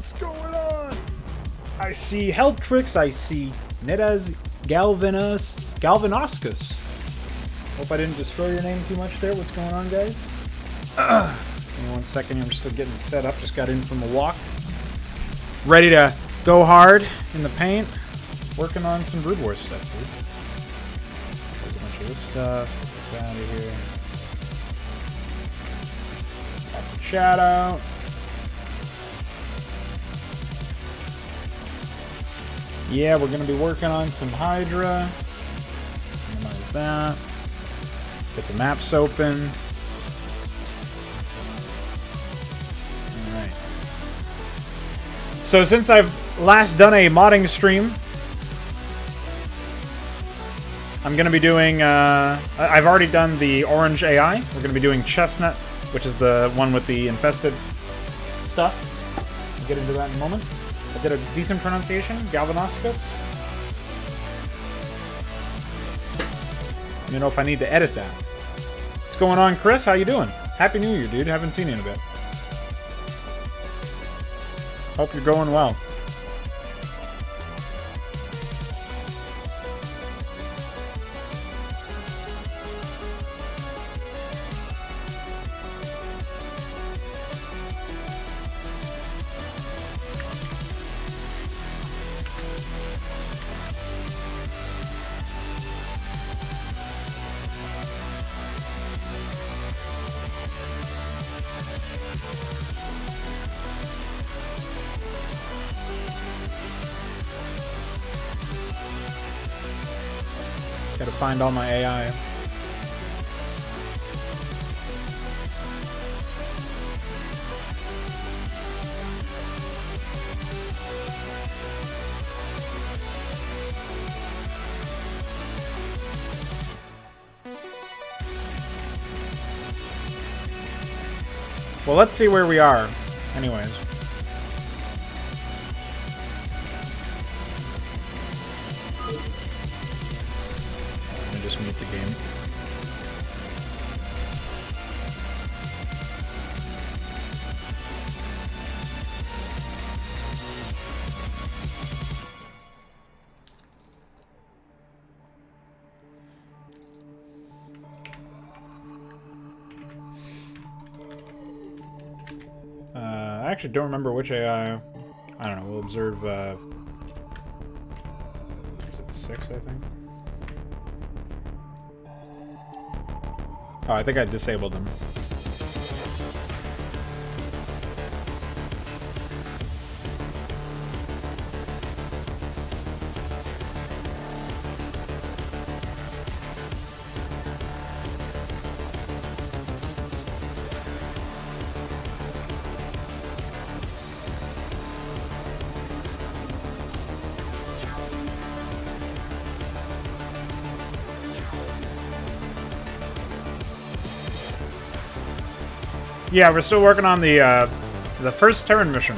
What's going on? I see Help Tricks. I see Nedas Galvanoscus. Hope I didn't destroy your name too much there. What's going on, guys? Give me 1 second. I'm still getting set up. Just got in from a walk. Ready to go hard in the paint. Working on some Brood War stuff, dude. There's a bunch of this stuff. Get this out of here. Pop the chat out. Yeah, we're going to be working on some Hydra. Minimize that. Get the maps open. Alright. So since I've last done a modding stream, I'm going to be doing... I've already done the Orange AI. We're going to be doing Chestnut, which is the one with the infested stuff. We'll get into that in a moment. I did a decent pronunciation. Galvanoscus. Let me know if I need to edit that. What's going on, Chris? How you doing? Happy New Year, dude. Haven't seen you in a bit. Hope you're going well. Gotta find all my AI. Well, let's see where we are. Anyways. Just mute the game. I actually don't remember which AI. I don't know. We'll observe. Is it 6? I think. Oh, I think I disabled them. Yeah, we're still working on the first Terran mission.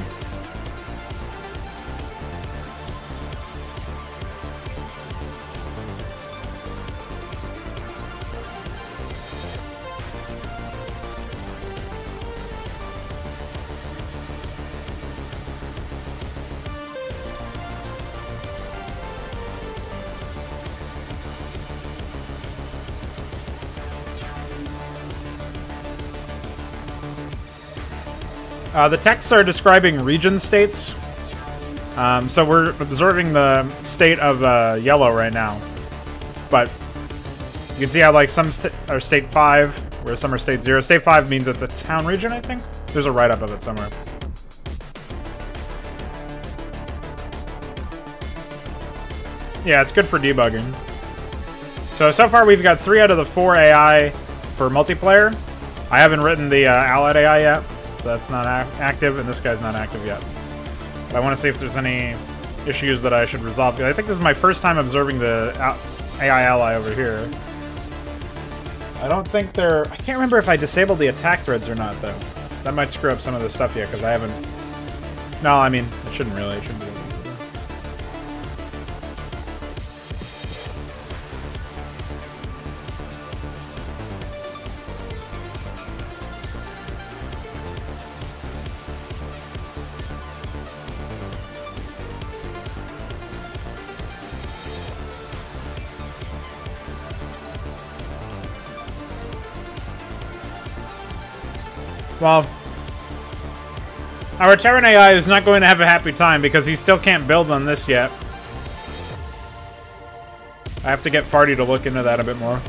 The texts are describing region states. So we're observing the state of yellow right now. But you can see how like some are state 5, where some are state 0. State 5 means it's a town region, I think. There's a write-up of it somewhere. Yeah, it's good for debugging. So far we've got 3 out of the 4 AI for multiplayer. I haven't written the allied AI yet. So that's not active, and this guy's not active yet. But I want to see if there's any issues that I should resolve. I think this is my first time observing the AI ally over here. I don't think they're... I can't remember if I disabled the attack threads or not, though. That might screw up some of this stuff yet, because I haven't... No, I mean, it shouldn't really. It shouldn't be. Well, our Terran AI is not going to have a happy time because he still can't build on this yet. I have to get Farty to look into that a bit more.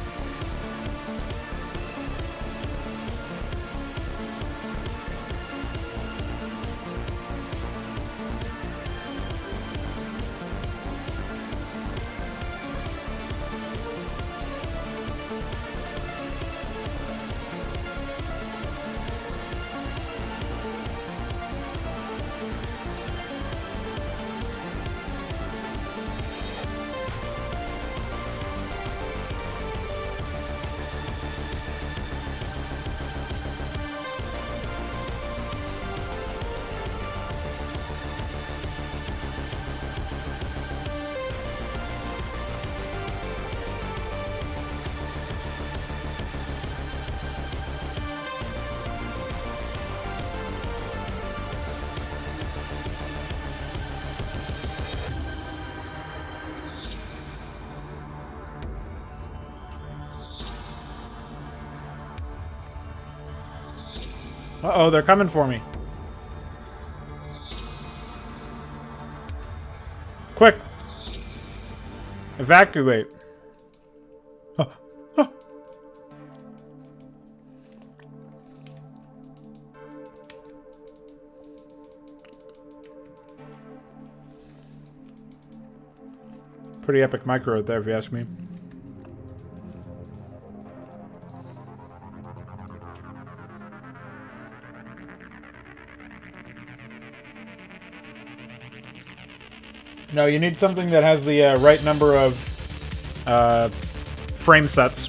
Uh-oh, they're coming for me. Quick! Evacuate. Oh. Oh. Pretty epic micro right there, if you ask me. No, you need something that has the right number of frame sets.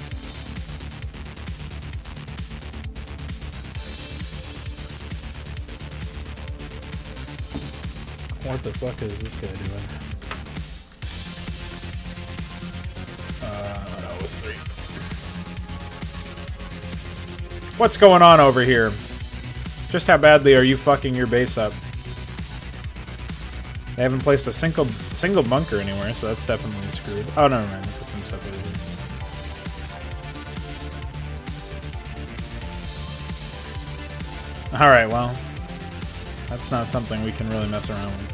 What the fuck is this guy doing? No, it was 3. What's going on over here? Just how badly are you fucking your base up? They haven't placed a single bunker anywhere, so that's definitely screwed. Oh, no, never mind. Put some stuff over here. Alright, well. That's not something we can really mess around with.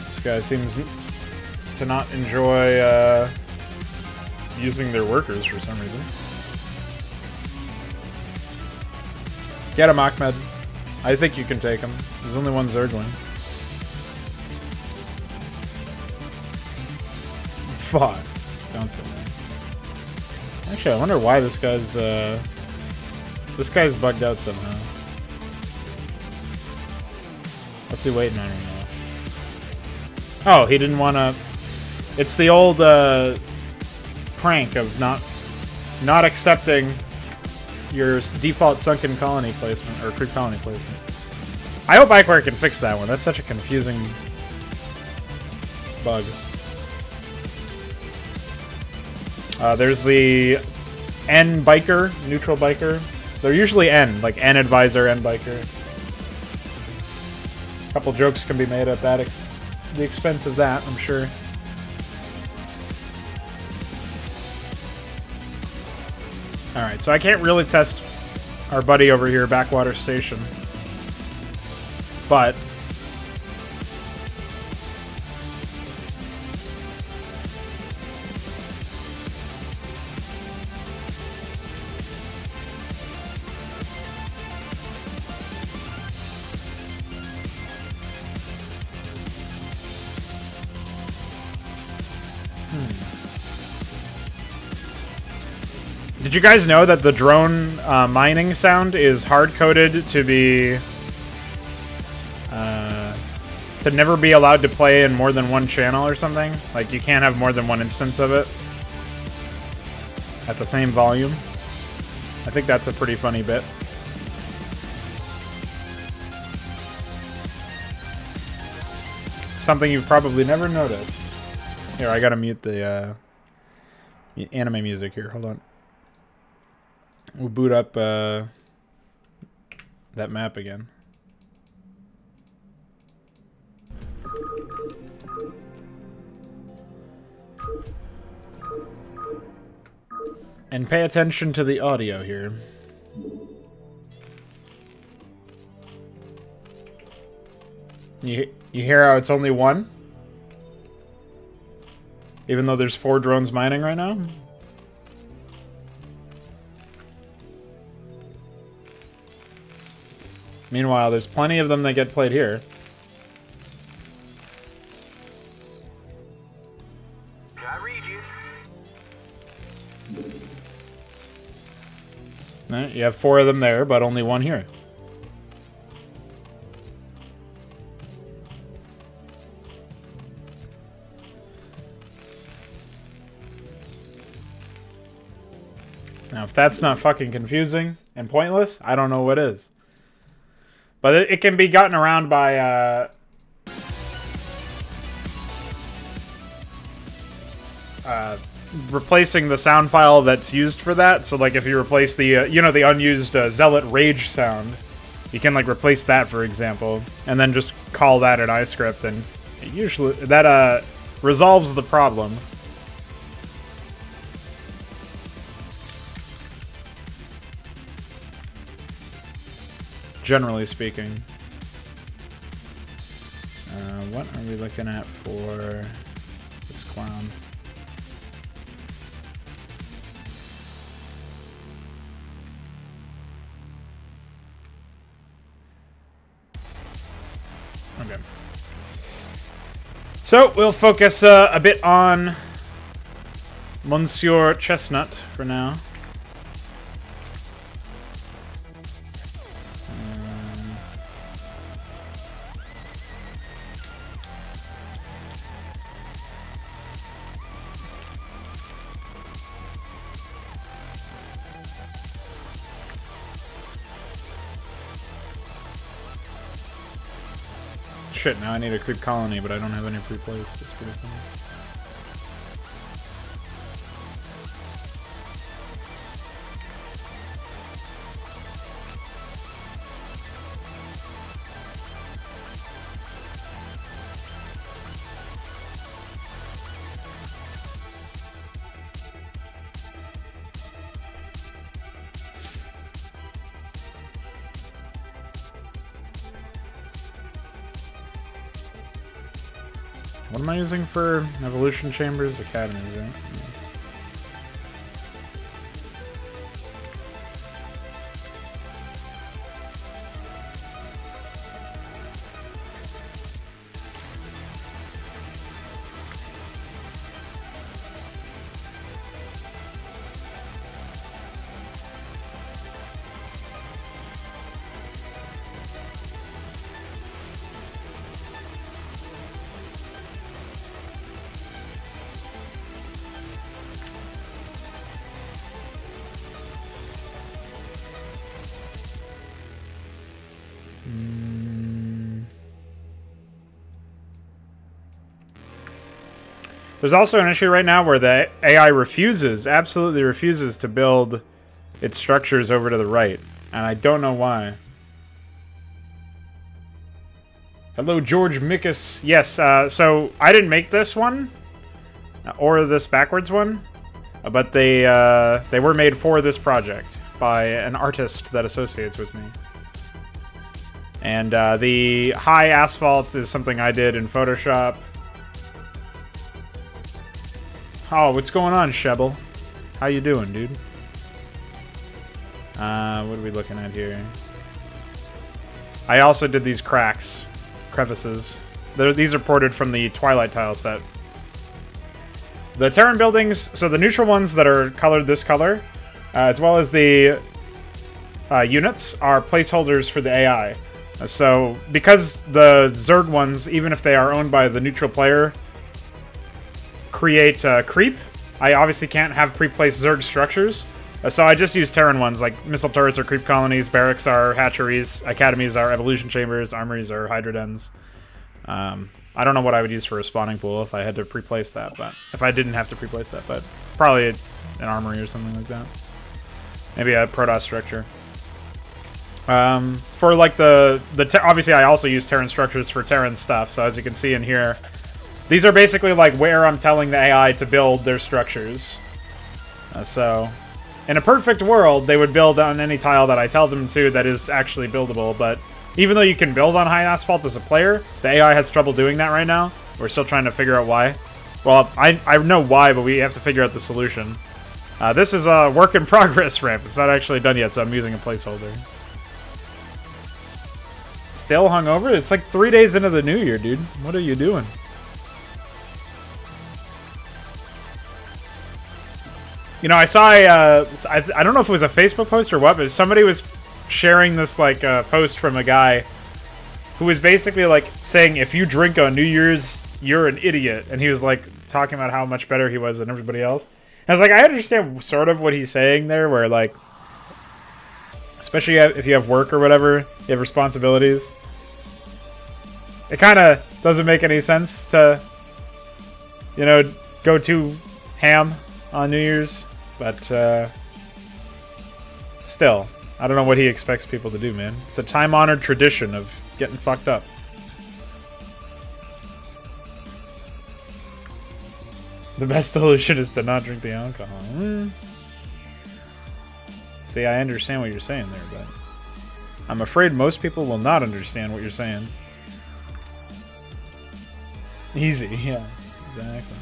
This guy seems to not enjoy using their workers for some reason. Get him, Ahmed. I think you can take him. There's only one Zergling. Fuck. Don't say that. Actually, I wonder why this guy's bugged out somehow. What's he waiting on right now? Oh, he didn't want to... It's the old prank of not accepting your default sunken colony placement, or creep colony placement. I hope Iceware can fix that one. That's such a confusing bug. There's the N biker, neutral biker. They're usually N, like N advisor, N biker. A couple jokes can be made at that the expense of that, I'm sure. Alright, so I can't really test our buddy over here, Backwater Station. But... Did you guys know that the drone mining sound is hard-coded to be... to never be allowed to play in more than one channel or something? Like, you can't have more than one instance of it at the same volume. I think that's a pretty funny bit. Something you've probably never noticed. Here, I gotta mute the anime music here. Hold on. We'll boot up that map again. And pay attention to the audio here. You hear how it's only one? Even though there's 4 drones mining right now? Meanwhile, there's plenty of them that get played here. I read you. You have 4 of them there, but only 1 here. Now, if that's not fucking confusing and pointless, I don't know what is. But it can be gotten around by replacing the sound file that's used for that. So, like, if you replace the, you know, the unused Zealot Rage sound, you can, like, replace that, for example, and then just call that an iScript, and it usually that resolves the problem. Generally speaking. What are we looking at for this clown? Okay. So, we'll focus a bit on Monsieur Chestnut for now. Shit, now I need a creep colony, but I don't have any pre-placed. That's pretty funny. What am I using for evolution chambers? Academies, right? There's also an issue right now where the AI absolutely refuses to build its structures over to the right. And I don't know why. Hello, George Mickus. Yes, so I didn't make this one, or this backwards one, but they were made for this project by an artist that associates with me. And the high asphalt is something I did in Photoshop. Oh, what's going on, Shebel? How you doing, dude? What are we looking at here? I also did these crevices. These are ported from the Twilight tile set. The Terran buildings, so the neutral ones that are colored this color, as well as the units, are placeholders for the AI. So, because the Zerg ones, even if they are owned by the neutral player, create creep, I obviously can't have pre-placed Zerg structures. So I just use Terran ones, like missile turrets are creep colonies, barracks are hatcheries, academies are evolution chambers, armories are hydra dens. I don't know what I would use for a spawning pool if I had to pre-place that, but if I didn't have to pre-place that, but probably an armory or something like that. Maybe a Protoss structure. For like obviously I also use Terran structures for Terran stuff, so as you can see in here, these are basically like where I'm telling the AI to build their structures. So, in a perfect world, they would build on any tile that I tell them to that is actually buildable, but Even though you can build on high asphalt as a player, the AI has trouble doing that right now. We're still trying to figure out why. Well, I know why, but we have to figure out the solution. This is a work in progress ramp. It's not actually done yet, so I'm using a placeholder. Still hungover? It's like 3 days into the new year, dude. What are you doing? You know, I saw I don't know if it was a Facebook post or what, but somebody was sharing this like post from a guy who was basically like saying, if you drink on New Year's, you're an idiot. And he was like talking about how much better he was than everybody else. And I was like, I understand sort of what he's saying there, where like, especially if you have work or whatever, you have responsibilities. It kind of doesn't make any sense to, you know, go too ham on New Year's. But still, I don't know what he expects people to do, man. It's a time-honored tradition of getting fucked up. The best solution is to not drink the alcohol. See, I understand what you're saying there, but I'm afraid most people will not understand what you're saying. Easy, yeah, exactly.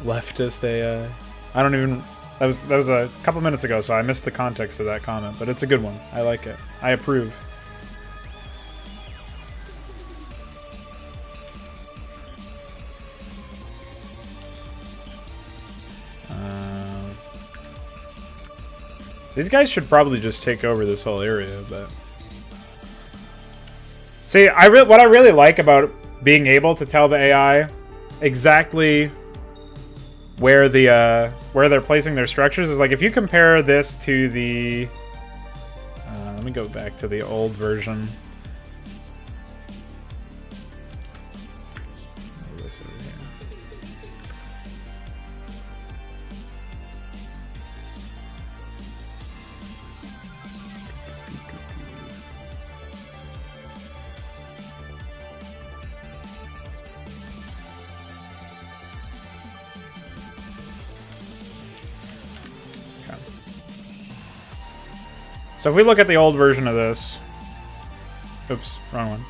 Leftist AI. I don't even... That was a couple minutes ago, so I missed the context of that comment, but it's a good one. I like it. I approve. These guys should probably just take over this whole area, but... See, what I really like about being able to tell the AI exactly where they're placing their structures is like, if you compare this to the... let me go back to the old version. So if we look at the old version of this... Oops, wrong one.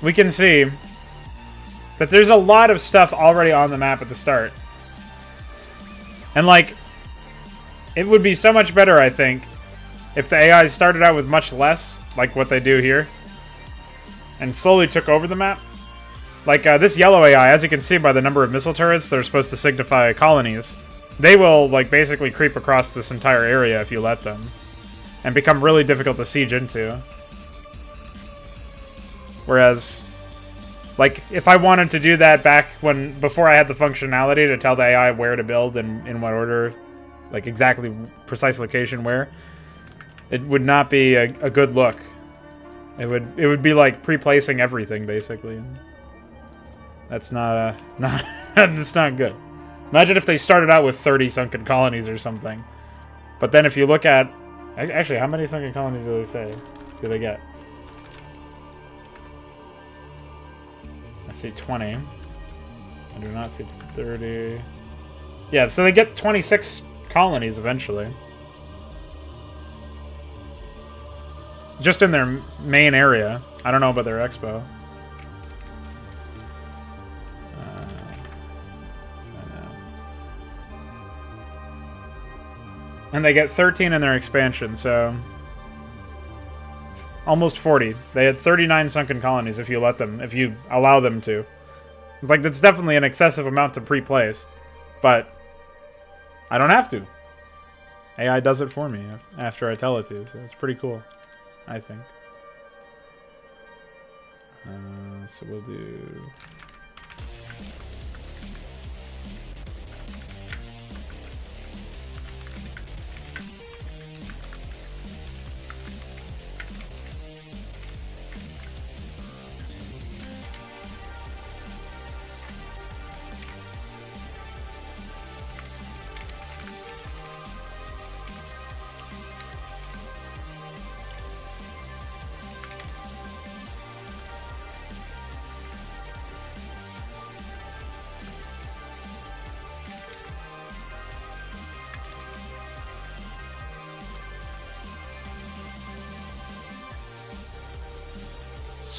We can see that there's a lot of stuff already on the map at the start. And like, it would be so much better, I think, if the AI started out with much less, like what they do here, and slowly took over the map. Like this yellow AI, as you can see by the number of missile turrets, they're supposed to signify colonies. They will, like, basically creep across this entire area if you let them. And become really difficult to siege into. Whereas, like, if I wanted to do that back before I had the functionality to tell the AI where to build and in what order, like, exactly precise location where, it would not be a good look. It would be like pre-placing everything, basically. That's not that's not good. Imagine if they started out with 30 sunken colonies or something. But then if you look at... Actually, how many sunken colonies do they say? Do they get? I see 20. I do not see 30. Yeah, so they get 26 colonies eventually. Just in their main area. I don't know about their expo. And they get 13 in their expansion, so... Almost 40. They had 39 sunken colonies if you let them, if you allow them to. It's like, that's definitely an excessive amount to pre-place. But, I don't have to. AI does it for me after I tell it to, so it's pretty cool, I think. So we'll do...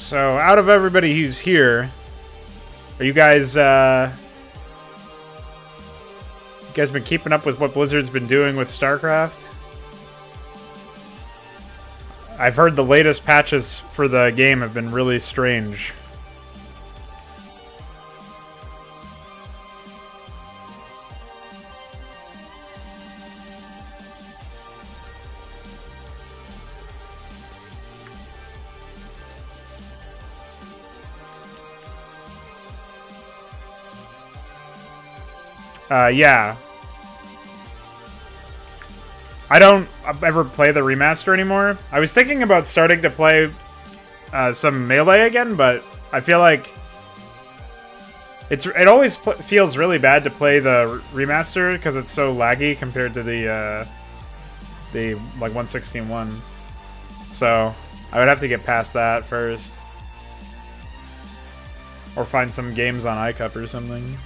So, out of everybody who's here, are you guys been keeping up with what Blizzard's been doing with StarCraft? I've heard the latest patches for the game have been really strange. Yeah. I don't ever play the remaster anymore. I was thinking about starting to play some Melee again, but I feel like it always feels really bad to play the remaster because it's so laggy compared to the like 1.16.1. So I would have to get past that first, or find some games on iCup or something.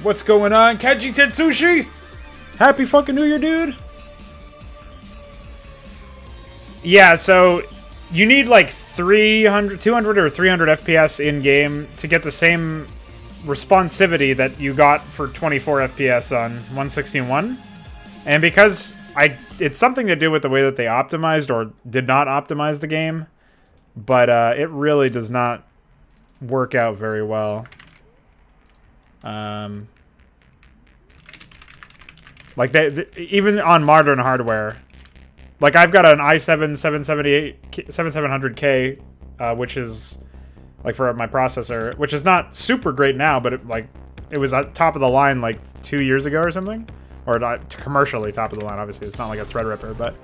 What's going on, Kaji Tetsushi? Happy fucking New Year, dude! Yeah, so you need like 200 or 300 FPS in-game to get the same responsivity that you got for 24 FPS on 1.16.1. And because it's something to do with the way that they optimized or did not optimize the game, but it really does not work out very well. Like even on modern hardware, like I've got an i7 7700K, which is like for my processor, which is not super great now, but it was at top of the line like 2 years ago or something, or not commercially top of the line. Obviously, it's not like a Threadripper, but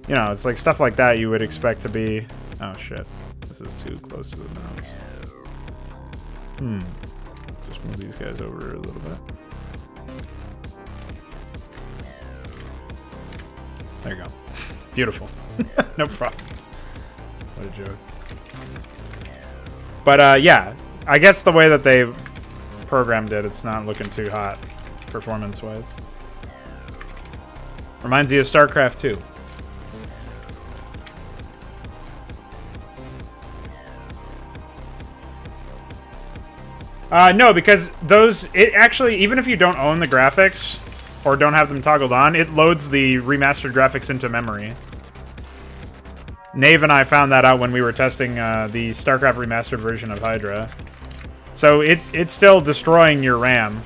you know, it's like stuff like that you would expect to be. Oh shit, this is too close to the mouse. Just move these guys over a little bit. There you go. Beautiful. No problems. What a joke. But yeah, I guess the way that they programmed it, it's not looking too hot performance-wise. Reminds you of StarCraft 2. No, because it actually, even if you don't own the graphics or don't have them toggled on, it loads the remastered graphics into memory. Nave and I found that out when we were testing the StarCraft remastered version of Hydra. So it's still destroying your RAM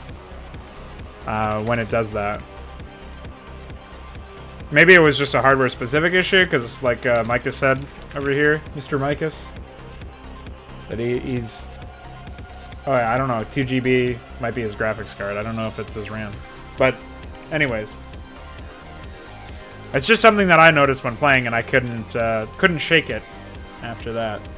when it does that. Maybe it was just a hardware-specific issue, because like Micah said over here, Mr. Micahs, that he's... Oh, I don't know. 2 GB might be his graphics card. I don't know if it's his RAM. But, anyways, it's just something that I noticed when playing, and I couldn't shake it after that. So.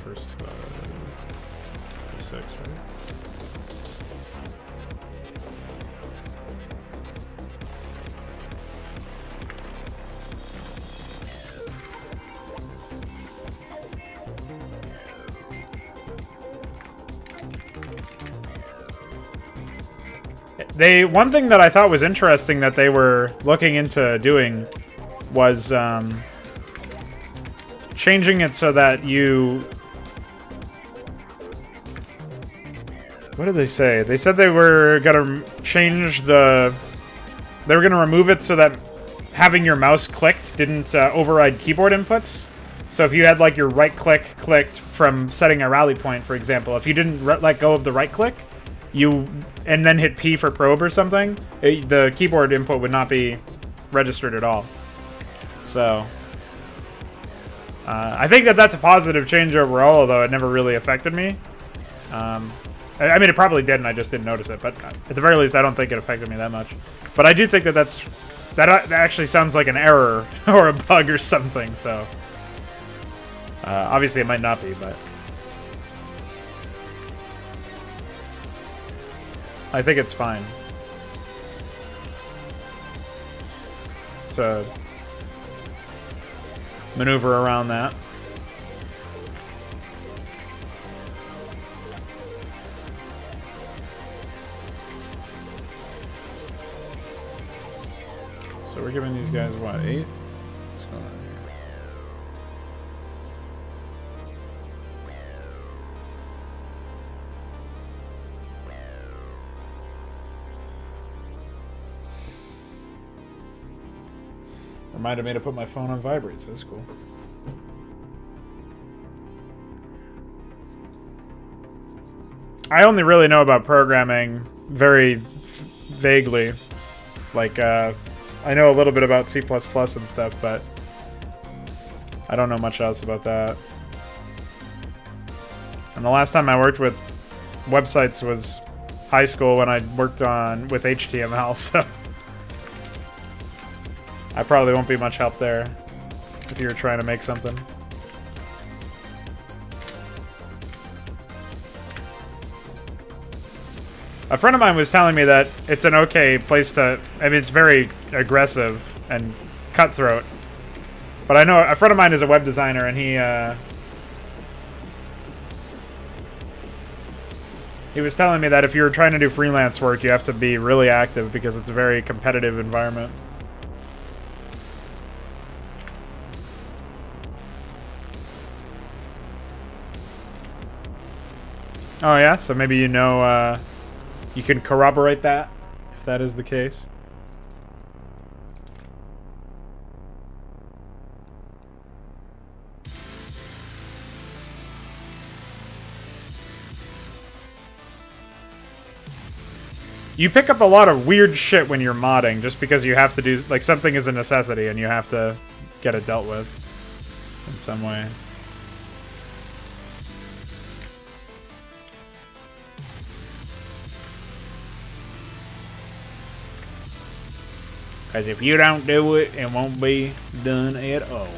First 6, right? One thing that I thought was interesting that they were looking into doing was changing it so that you... What did they say? They said they were going to change the... They were going to remove it so that having your mouse clicked didn't override keyboard inputs. So if you had like your right click clicked from setting a rally point, for example, if you didn't let go of the right click, and then hit P for probe or something, the keyboard input would not be registered at all. So I think that's a positive change overall, although it never really affected me. I mean, it probably did, and I just didn't notice it. But at the very least, I don't think it affected me that much. But I do think that actually sounds like an error or a bug or something. So obviously, it might not be, but. I think it's fine. maneuver around that. So we're giving these guys, what, 8? What's going on here? Reminded me to put my phone on vibrate, so that's cool. I only really know about programming very vaguely. Like, I know a little bit about C++ and stuff, but I don't know much else about that. And the last time I worked with websites was high school when I worked with HTML, so I probably won't be much help there if you're trying to make something. A friend of mine was telling me that it's an okay place to... I mean, it's very aggressive and cutthroat. But I know a friend of mine is a web designer, and he was telling me that if you're trying to do freelance work, you have to be really active because it's a very competitive environment. Oh yeah, so maybe you know... you can corroborate that, if that is the case. You pick up a lot of weird shit when you're modding, just because you have to do... Like, something is a necessity, and you have to get it dealt with in some way. Because if you don't do it, it won't be done at all.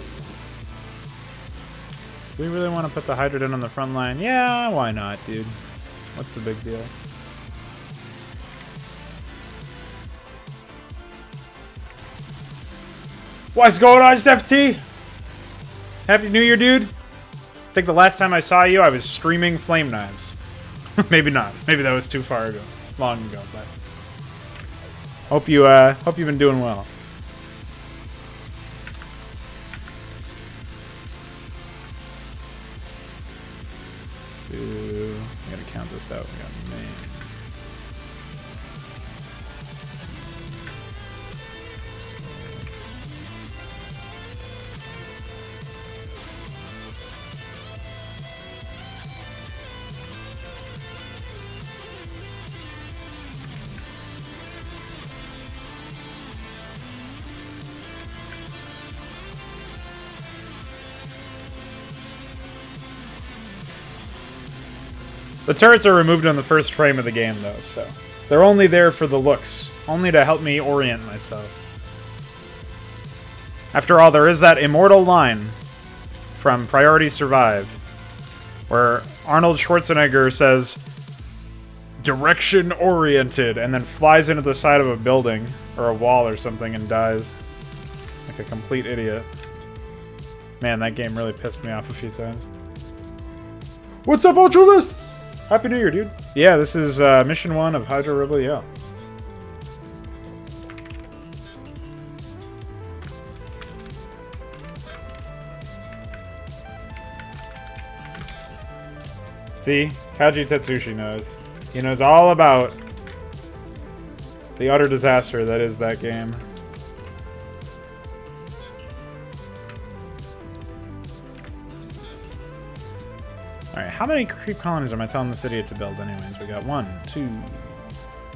Do we really want to put the Hydra on the front line? Yeah, why not, dude? What's the big deal? What's going on, FT? Happy New Year, dude. I think the last time I saw you, I was streaming Flame Knives. Maybe not. Maybe that was too far ago. Long ago, but... Hope you've been doing well. So, I gotta count this out. We got main. The turrets are removed on the first frame of the game, though, so they're only there for the looks, only to help me orient myself. After all, there is that immortal line from Priority Survive, where Arnold Schwarzenegger says, direction-oriented, and then flies into the side of a building, or a wall or something, and dies. Like a complete idiot. Man, that game really pissed me off a few times. What's up, Ultralist? Happy New Year, dude. Yeah, this is Mission 1 of Hydra Rebel, yeah. See? Kaji Tetsushi knows. He knows all about the utter disaster that is that game. Alright, how many creep colonies am I telling the city to build anyways? We got 1, 2...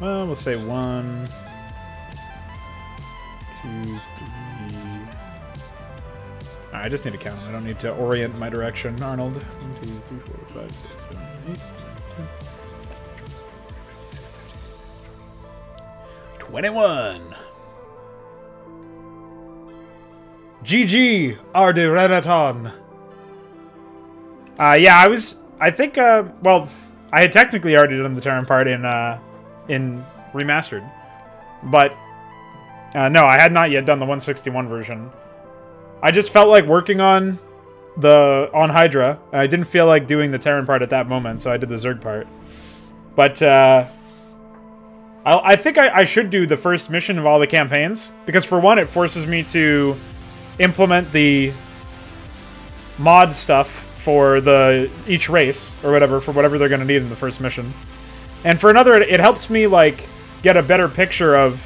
Well, we'll say 1... 2, 3... I just need to count. I don't need to orient my direction, Arnold. 1, 2, 3, 4, 5, 6, 7, 8, 9, 10. 21! GG! Arde Renaton! Yeah, I think, well, I had technically already done the Terran part in Remastered. But, no, I had not yet done the 161 version. I just felt like working on Hydra. I didn't feel like doing the Terran part at that moment, so I did the Zerg part. But I think I should do the first mission of all the campaigns, because for one, it forces me to implement the mod stuff for each race or whatever, for whatever they're going to need in the first mission. And for another, it helps me like get a better picture of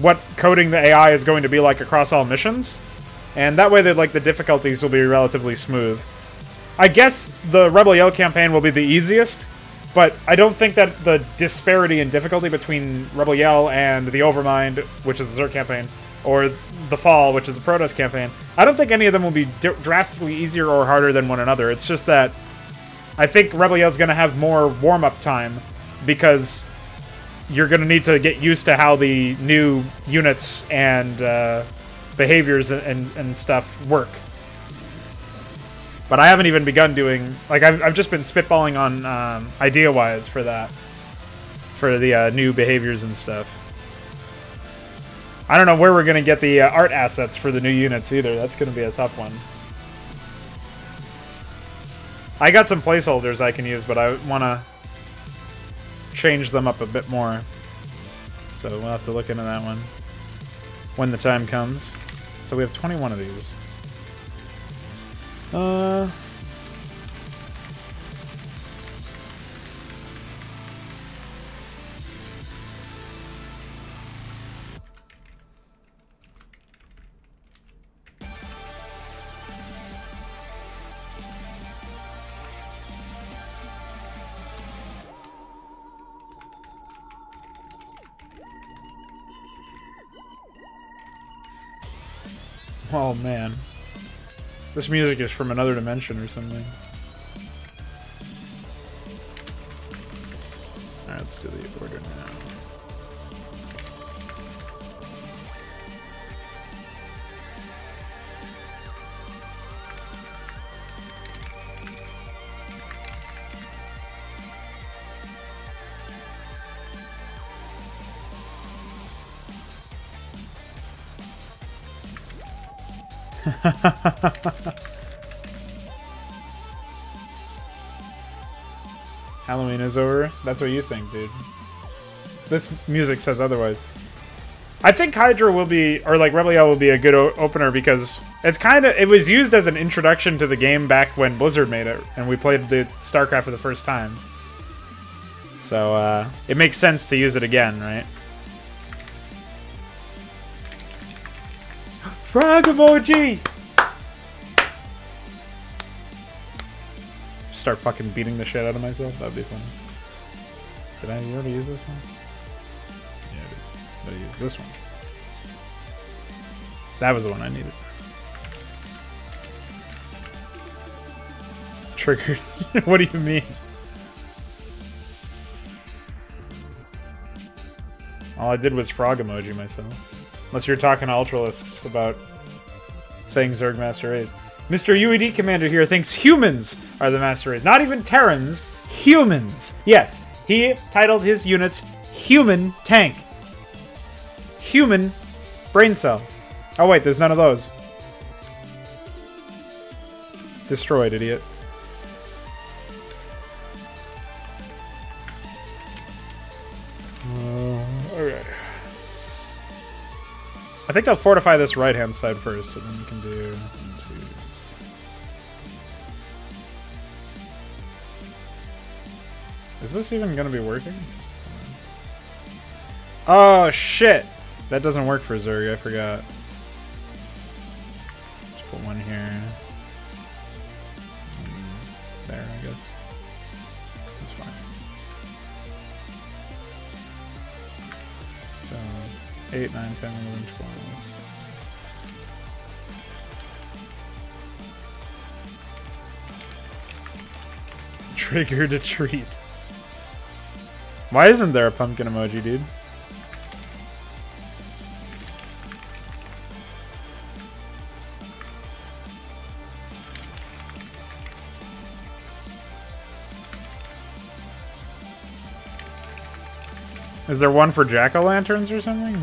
what coding the AI is going to be like across all missions. And that way, the difficulties will be relatively smooth. I guess the Rebel Yell campaign will be the easiest, but I don't think that the disparity in difficulty between Rebel Yell and the Overmind, which is the Zerg campaign, or the Fall, which is the Protoss campaign, I don't think any of them will be drastically easier or harder than one another. It's just that I think Rebel Yell is going to have more warm-up time, because you're going to need to get used to how the new units and behaviors and stuff work. But I haven't even begun doing... Like, I've just been spitballing on idea-wise for that. For the new behaviors and stuff. I don't know where we're going to get the art assets for the new units either. That's going to be a tough one. I got some placeholders I can use, but I want to change them up a bit more. So we'll have to look into that one when the time comes. So we have 21 of these. Oh man. This music is from another dimension or something. Alright, let's do the order now. Halloween is over? That's what you think, dude. This music says otherwise. I think Hydra will be, or like Rebel Yell will be a good opener, because it's it was used as an introduction to the game back when Blizzard made it, and we played the StarCraft for the first time. So, it makes sense to use it again, right? Frog emoji! Start fucking beating the shit out of myself. That'd be fun. Did I already use this one? Yeah, I did. But I used this one. That was the one I needed. Triggered. What do you mean? All I did was frog emoji myself. Unless you're talking to Ultralisks about saying Zerg Master Race. Mr. UED Commander here thinks humans are the Master Race. Not even Terrans. Humans. Yes, he titled his units Human Tank. Human Brain Cell. Oh wait, there's none of those. Destroyed, idiot. Okay. I think they'll fortify this right-hand side first, and then we can do... Is this even going to be working? Oh, shit! That doesn't work for Zerg, I forgot. Just put one here. There, I guess. That's fine. So, 8, 9, 10, 11, 12. Trigger to treat. Why isn't there a pumpkin emoji, dude? Is there one for jack-o'-lanterns or something?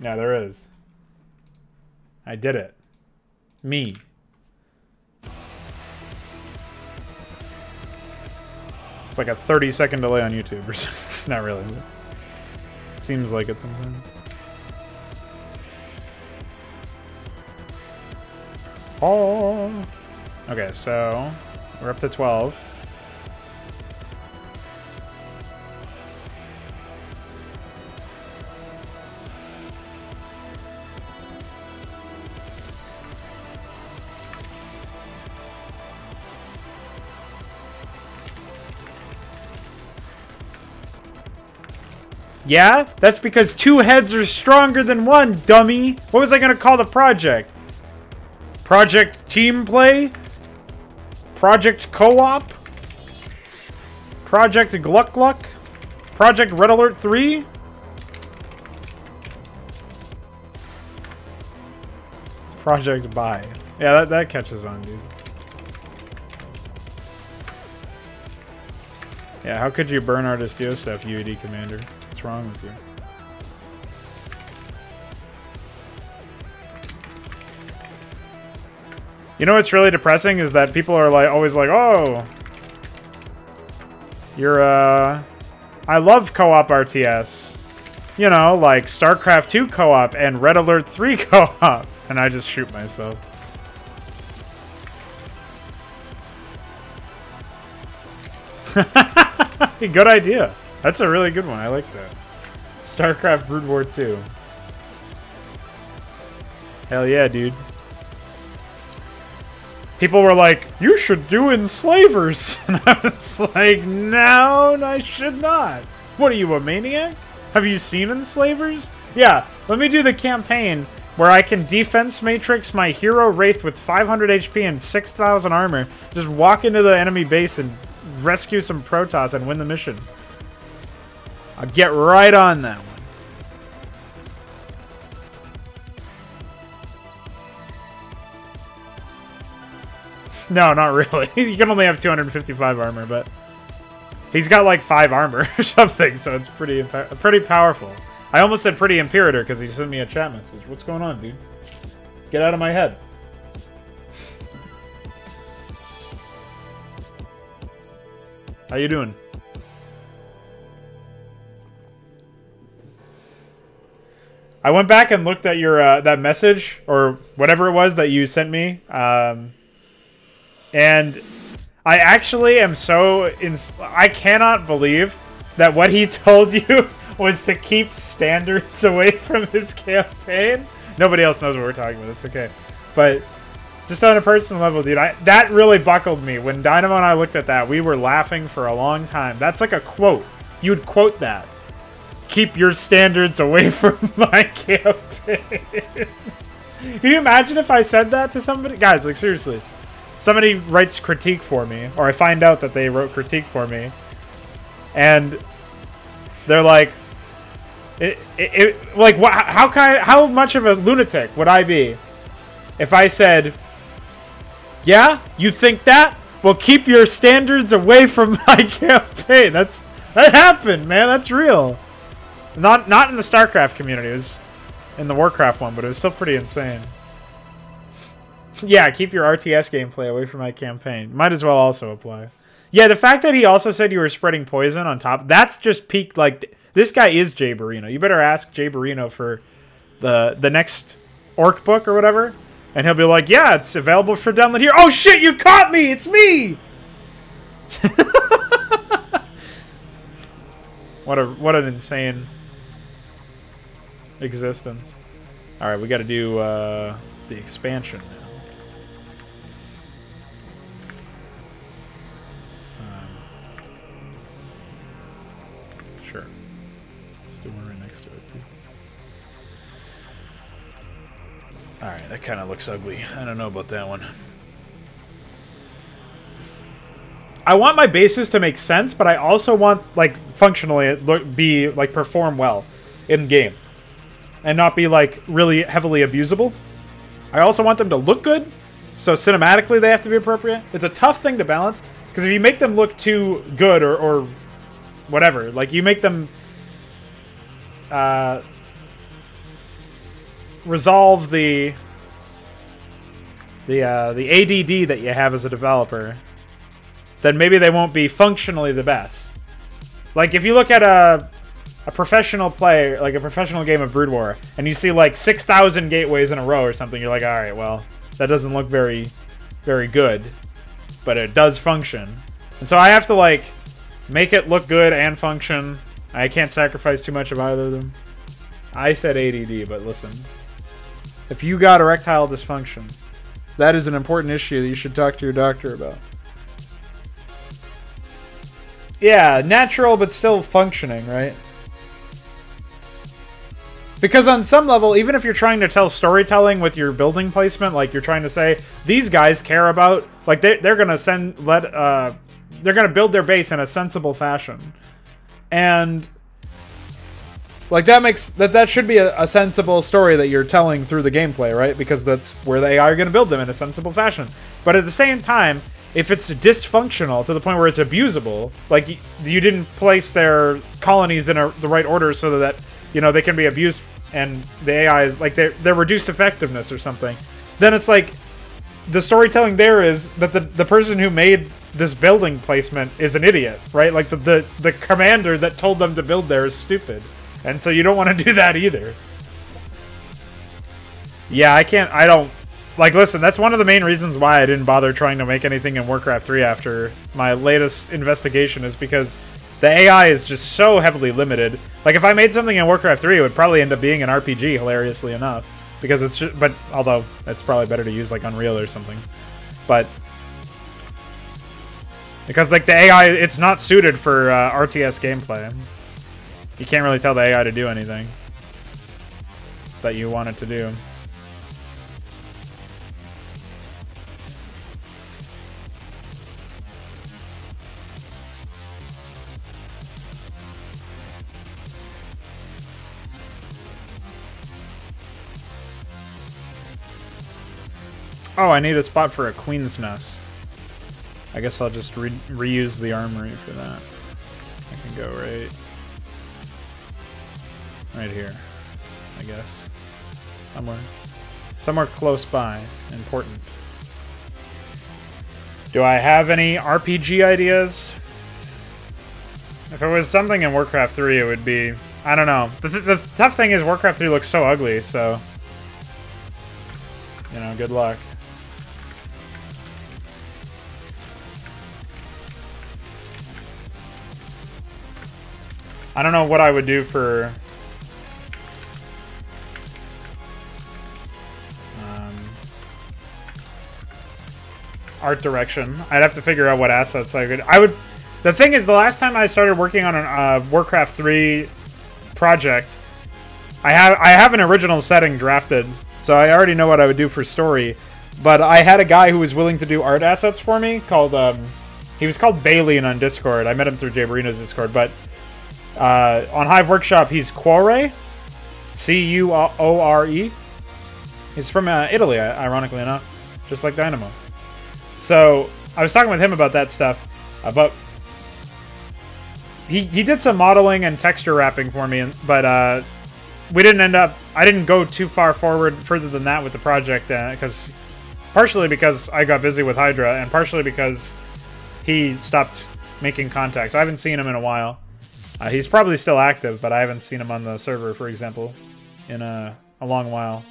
Yeah, there is. I did it. Me. It's like a 30-second delay on YouTube or something. Not really. Seems like it sometimes. Oh. Okay, so we're up to 12. Yeah? That's because 2 heads are stronger than 1, dummy! What was I gonna call the project? Project Team Play? Project Co-op? Project Gluck Gluck? Project Red Alert 3? Project Buy. Yeah, that catches on, dude. Yeah, how could you burn Artist Yosef, UAD Commander? What's wrong with you? You know what's really depressing is that people are like always like, oh, you're I love co-op RTS. You know, like StarCraft 2 co-op and Red Alert 3 co-op. And I just shoot myself. Good idea. That's a really good one. I like that. StarCraft Brood War 2. Hell yeah, dude. People were like, you should do Enslavers. And I was like, no, I should not. What are you, a maniac? Have you seen Enslavers? Yeah, let me do the campaign where I can defense matrix my hero Wraith with 500 HP and 6,000 armor. Just walk into the enemy base and rescue some Protoss and win the mission. I'll get right on that one. No, not really. You can only have 255 armor, but he's got like 5 armor or something, so it's pretty powerful. I almost said pretty Imperator because he sent me a chat message. What's going on, dude? Get out of my head. How you doing? I went back and looked at your that message or whatever it was that you sent me, and I actually am so I cannot believe that what he told you was to keep standards away from his campaign. Nobody else knows what we're talking about. It's okay, but just on a personal level, dude, that really buckled me when Dynamo and I looked at that. We were laughing for a long time. That's like a quote. You'd quote that. Keep your standards away from my campaign. Can you imagine if I said that to somebody? Guys, like seriously. Somebody writes critique for me, or I find out that they wrote critique for me, and they're like, how much of a lunatic would I be if I said, yeah, you think that? Well, keep your standards away from my campaign. That happened, man. That's real. Not in the StarCraft community. It was in the Warcraft one, but it was still pretty insane. Yeah, keep your RTS gameplay away from my campaign. Might as well also apply. Yeah, the fact that he also said you were spreading poison on top, that's just peak. Like, this guy is Jay Barino. You better ask Jay Barino for the next Orc book or whatever. And he'll be like, yeah, it's available for download here. Oh shit, you caught me! It's me! What an insane existence. Alright, we gotta do the expansion now. Sure. Let's do one right next to it. Alright, that kind of looks ugly. I don't know about that one. I want my bases to make sense, but I also want, like, functionally it perform well in game. And not be, like, really heavily abusable. I also want them to look good, so cinematically they have to be appropriate. It's a tough thing to balance, because if you make them look too good or whatever, like, you make them resolve the ADD that you have as a developer, then maybe they won't be functionally the best. Like, if you look at a professional play, like a professional game of Brood War, and you see like 6,000 gateways in a row or something, you're like, all right, well, that doesn't look very, very good, but it does function. And so I have to like make it look good and function. I can't sacrifice too much of either of them. I said ADD, but listen, if you got erectile dysfunction, that is an important issue that you should talk to your doctor about. Yeah, natural but still functioning, right? Because on some level, even if you're trying to tell storytelling with your building placement, like you're trying to say, these guys care about, like they're gonna they're gonna build their base in a sensible fashion. And like that should be a sensible story that you're telling through the gameplay, right? Because that's where the AI are gonna build them in a sensible fashion. But at the same time, if it's dysfunctional to the point where it's abusable, like you didn't place their colonies in the right order so that, you know, they can be abused and the AI is like they're reduced effectiveness or something, then it's like the storytelling there is that the person who made this building placement is an idiot, right? Like the commander that told them to build there is stupid. And so you don't want to do that either. Yeah, I don't like, listen, that's one of the main reasons why I didn't bother trying to make anything in Warcraft 3 after my latest investigation, is because the AI is just so heavily limited. Like, if I made something in Warcraft 3, it would probably end up being an RPG, hilariously enough. Because it's just, but, although, it's probably better to use, like, Unreal or something. But, because, like, the AI, it's not suited for RTS gameplay. You can't really tell the AI to do anything that you want it to do. Oh, I need a spot for a queen's nest. I guess I'll just reuse the armory for that. I can go right here, I guess. Somewhere close by. Important. Do I have any RPG ideas? If it was something in Warcraft 3, it would be... I don't know. The tough thing is Warcraft 3 looks so ugly, so... You know, good luck. I don't know what I would do for... art direction. I'd have to figure out what assets I would... The thing is, the last time I started working on a Warcraft 3 project, I have an original setting drafted, so I already know what I would do for story. But I had a guy who was willing to do art assets for me, called... he was called Baleen on Discord. I met him through Jay Barina's Discord, but... on Hive Workshop, he's Cuore. C-U-O-R-E. He's from Italy, ironically enough. Just like Dynamo. So, I was talking with him about that stuff. But he did some modeling and texture wrapping for me, but we didn't end up... I didn't go too further than that with the project, partially because I got busy with Hydra, and partially because he stopped making contacts. I haven't seen him in a while. He's probably still active, but I haven't seen him on the server, for example, in a long while.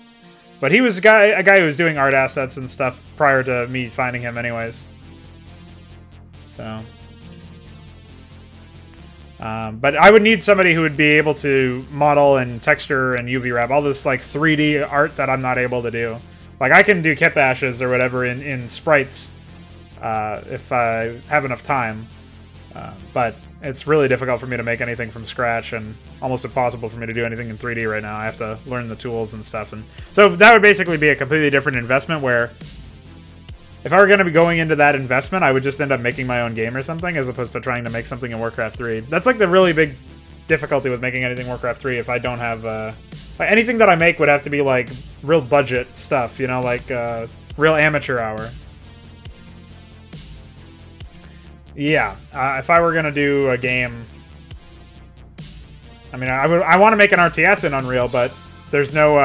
But he was a guy who was doing art assets and stuff prior to me finding him anyways. So... but I would need somebody who would be able to model and texture and UV wrap, all this like 3D art that I'm not able to do. Like, I can do kit bashes or whatever in sprites if I have enough time. But it's really difficult for me to make anything from scratch, and almost impossible for me to do anything in 3D right now. I have to learn the tools and stuff. And so that would basically be a completely different investment, where if I were going to be going into that investment, I would just end up making my own game or something, as opposed to trying to make something in Warcraft 3. That's like the really big difficulty with making anything Warcraft 3 if I don't have... like, anything that I make would have to be like real budget stuff, you know, like real amateur hour. Yeah, if I were going to do a game... I mean, I want to make an RTS in Unreal, but there's no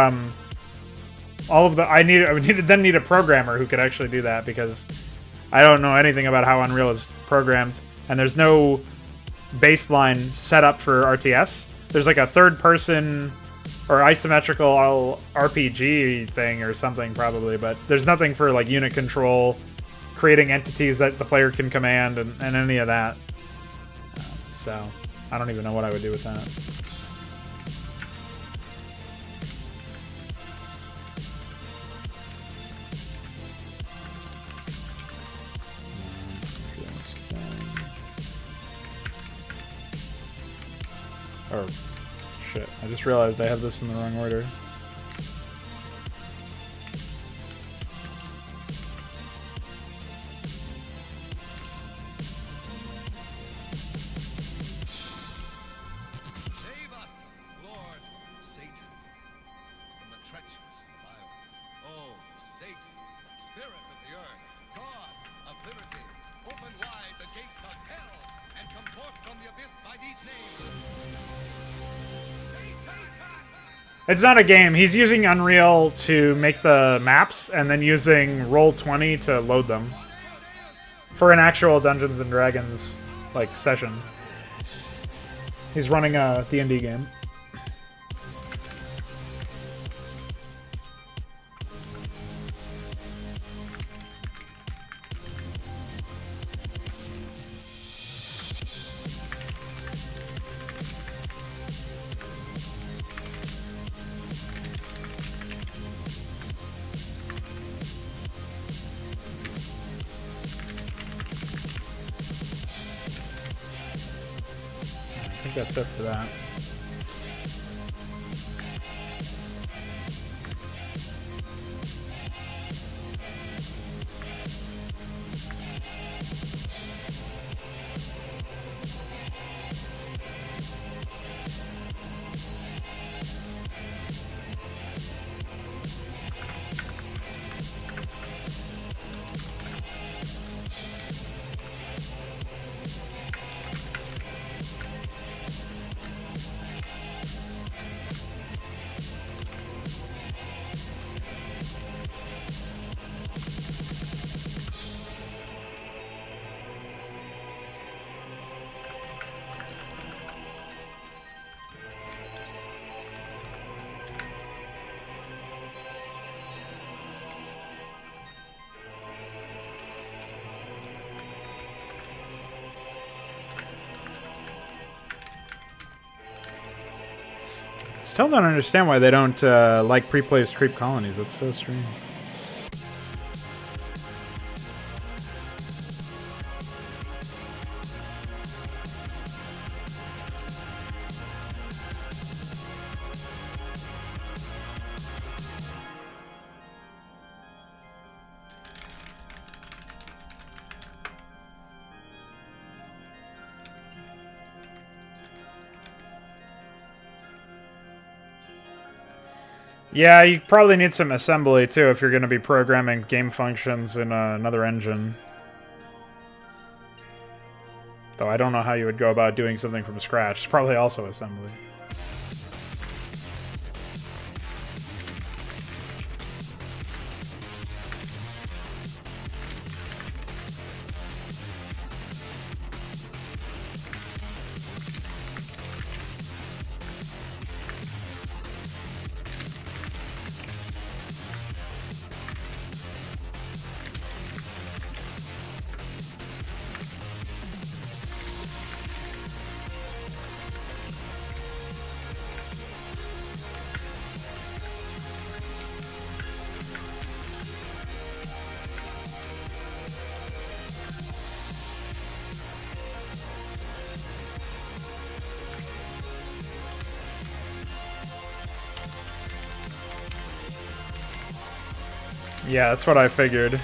all of the I would then need a programmer who could actually do that, because I don't know anything about how Unreal is programmed, and there's no baseline set up for RTS. There's like a third-person or isometrical RPG thing or something probably, but there's nothing for like unit control, creating entities that the player can command, and any of that. So I don't even know what I would do with that. Oh, shit. I just realized I have this in the wrong order. Save us, Lord Satan, from the treacherous violence. Oh, Satan, spirit of the earth, God of liberty, open wide the gates of hell, and come forth from the abyss by these names. It's not a game. He's using Unreal to make the maps and then using Roll20 to load them for an actual Dungeons and Dragons like session. He's running a D&D game. I think that's it for that. Still don't understand why they don't like pre-placed creep colonies. That's so strange. Yeah, you probably need some assembly too if you're going to be programming game functions in another engine. Though I don't know how you would go about doing something from scratch. It's probably also assembly. Yeah, that's what I figured.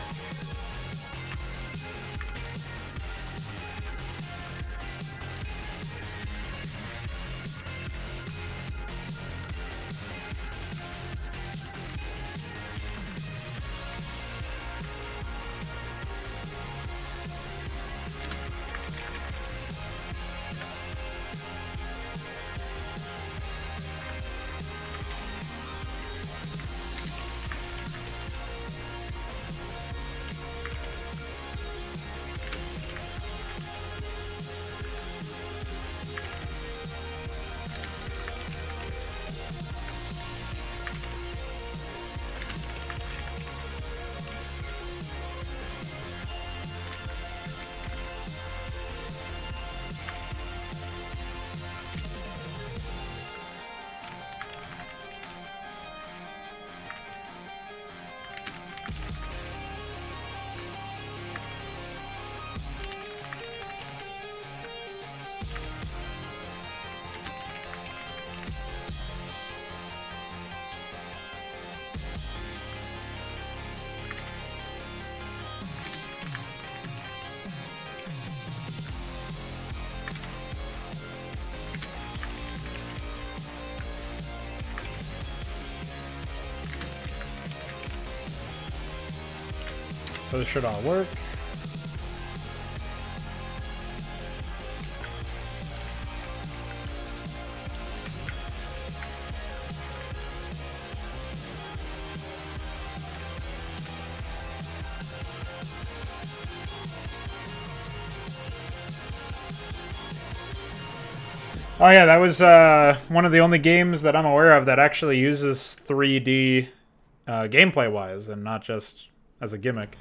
so this should all work. Oh yeah, that was one of the only games that I'm aware of that actually uses 3D gameplay-wise and not just as a gimmick.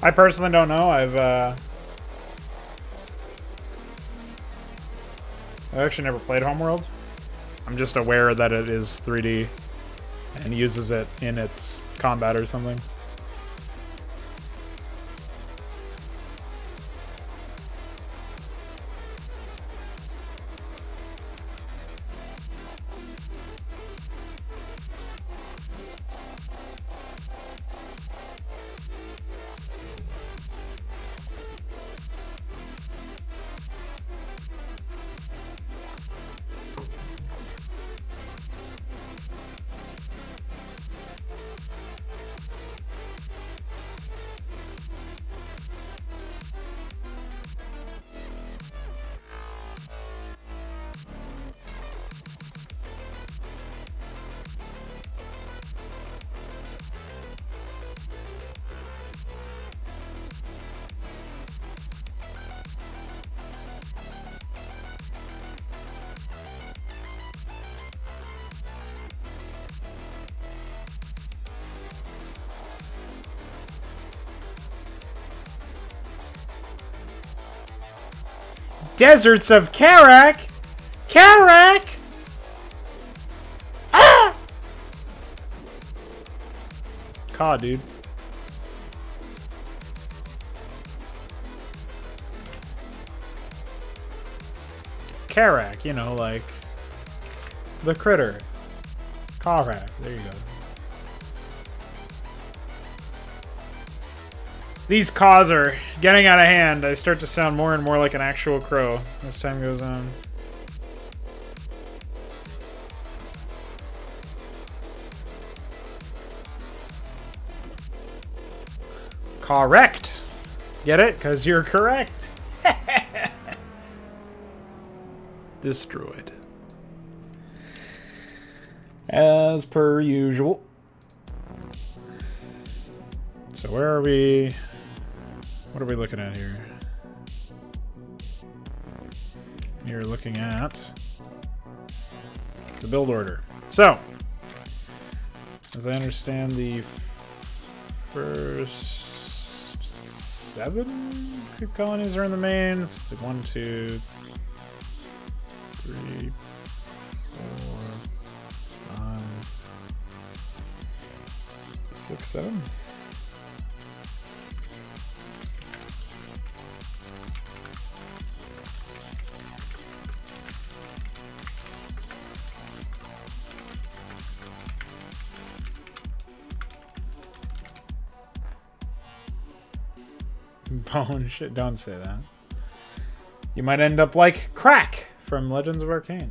I personally don't know. I've actually never played Homeworld. I'm just aware that it is 3D and uses it in its combat or something. Deserts of Karak! Karak! Ah! Caw, dude. Karak, you know, like the critter. Karak, there you go. These caws are getting out of hand. I start to sound more and more like an actual crow as time goes on. Correct. Get it? Because you're correct. Destroyed. As per usual. So where are we? What are we looking at here? You're looking at the build order. So, as I understand, the first 7 creep colonies are in the main. So it's like 1, 2, 3, 4, 5, 6, 7. bone. Shit, don't say that. You might end up like Crack from Legends of Arcane.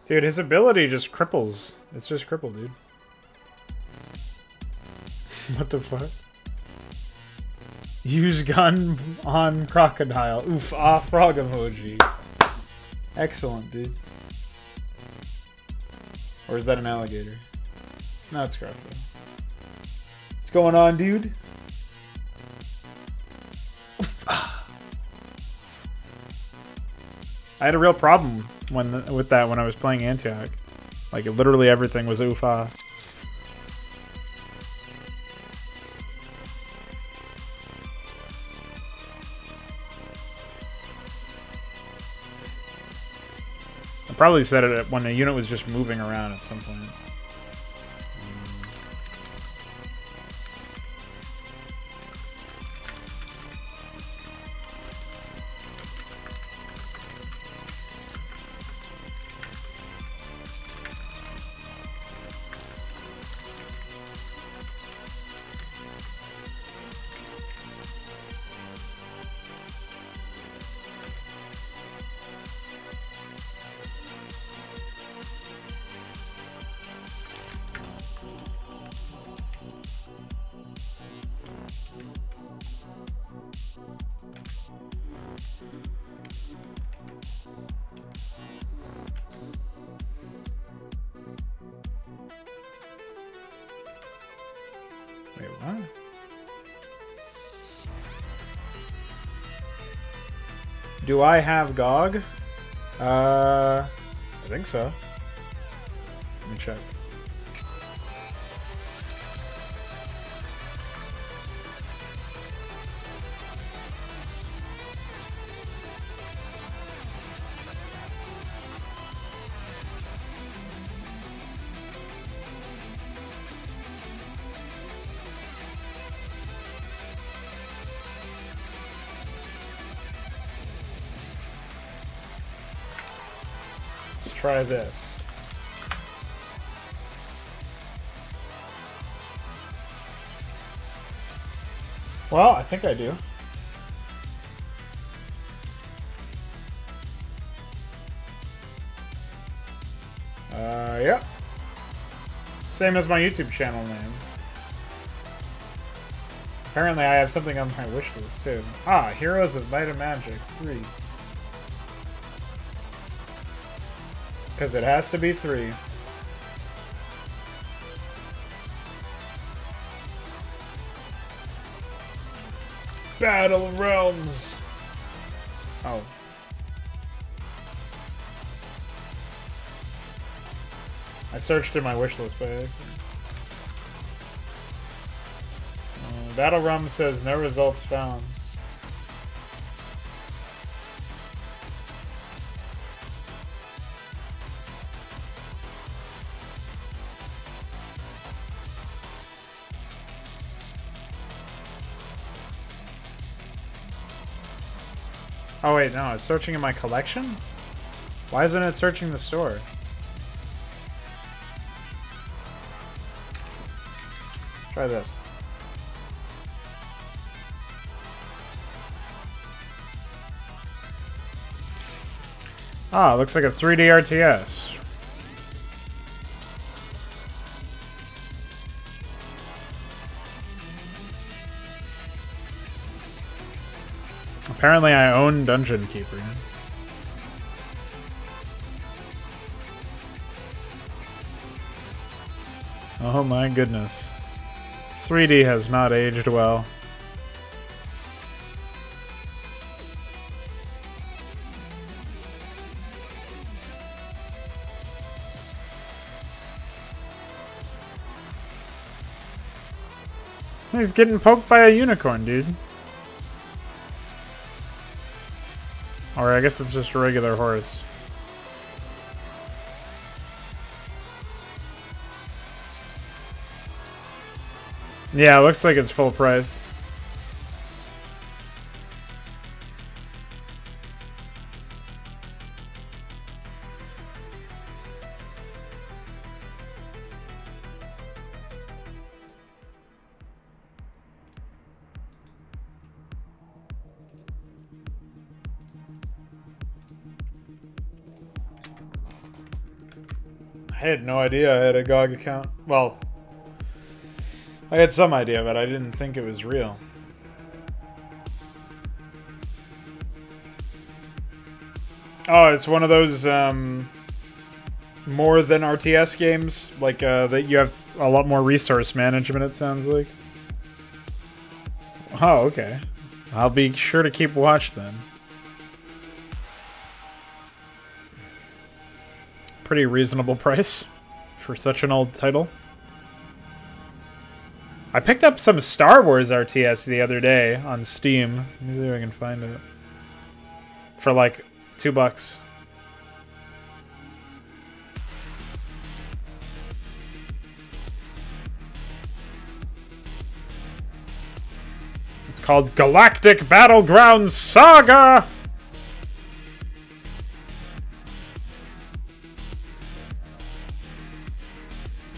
Dude, his ability just cripples. It's just crippled, dude. What the fuck? Use gun on crocodile. Oof, ah, frog emoji. Excellent, dude. Or is that an alligator? No, it's crocodile. What's going on, dude? Oof, ah. I had a real problem with that when I was playing Antioch. Like, literally everything was oofa. I probably said it when the unit was just moving around at some point. Wait, what? Do I have GOG? I think so. Let me check. Try this. Well, I think I do. Yeah. Same as my YouTube channel name. Apparently I have something on my wish list too. Ah, Heroes of Might and Magic 3. Because it has to be 3. Battle Realms! Oh. I searched in my wishlist by accident. Battle Realms says no results found. Oh wait, no, it's searching in my collection? Why isn't it searching the store? Try this. Ah, looks like a 3D RTS. Apparently I own Dungeon Keeper. Oh my goodness. 3D has not aged well. He's getting poked by a unicorn, dude. Or I guess it's just a regular horse. Yeah, it looks like it's full price. I had no idea I had a GOG account. Well, I had some idea, but I didn't think it was real. Oh, it's one of those more than RTS games, like that you have a lot more resource management, it sounds like. Oh, okay. I'll be sure to keep watch then. Pretty reasonable price for such an old title. I picked up some Star Wars RTS the other day on Steam. Let me see if I can find it. For like $2. It's called Galactic Battlegrounds Saga!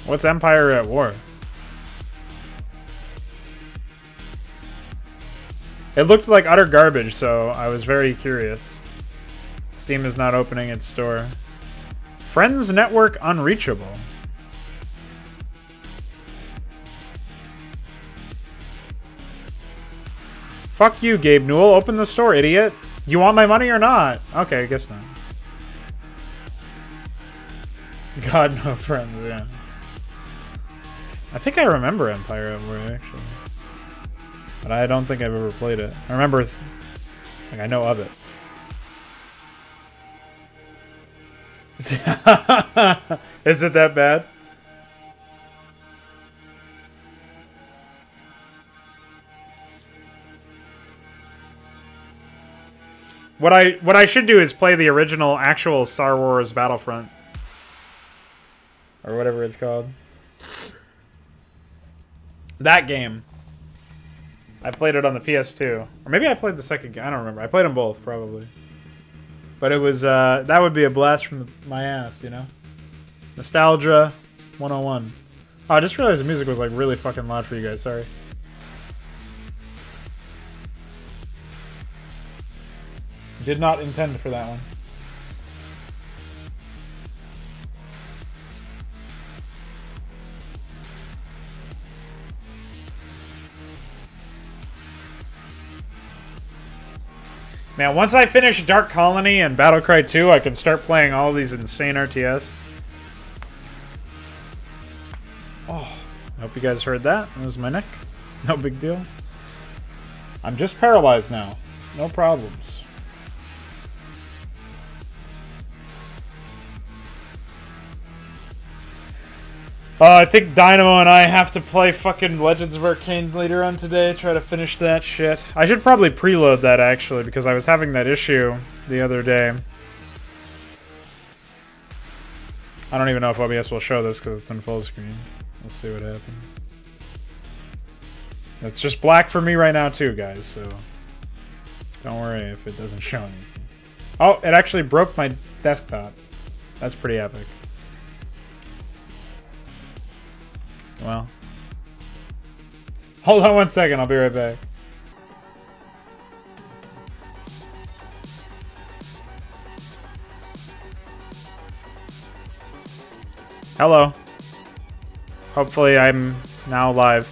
What's Empire at War? It looked like utter garbage, so I was very curious. Steam is not opening its store. Friends Network Unreachable. Fuck you, Gabe Newell. Open the store, idiot. You want my money or not? Okay, I guess not. God, no friends, yeah. I think I remember Empire at War, actually. But I don't think I've ever played it. I remember, like, I know of it. Is it that bad? What I should do is play the original actual Star Wars Battlefront. Or whatever it's called. That game. I played it on the PS2. Or maybe I played the second game. I don't remember. I played them both, probably. But it was, that would be a blast from my ass, you know? Nostalgia 101. Oh, I just realized the music was, like, really fucking loud for you guys. Sorry. Did not intend for that one. Man, once I finish Dark Colony and Battlecry 2, I can start playing all these insane RTS. Oh, I hope you guys heard that. That was my neck. No big deal. I'm just paralyzed now. No problems. I think Dynamo and I have to play fucking Legends of Arcane later on today. Try to finish that shit. I should probably preload that, actually, because I was having that issue the other day. I don't even know if OBS will show this because it's in full screen. We'll see what happens. It's just black for me right now, too, guys, so don't worry if it doesn't show anything. Oh, it actually broke my desktop. That's pretty epic. Well, hold on 1 second, I'll be right back. Hello. Hopefully I'm now live.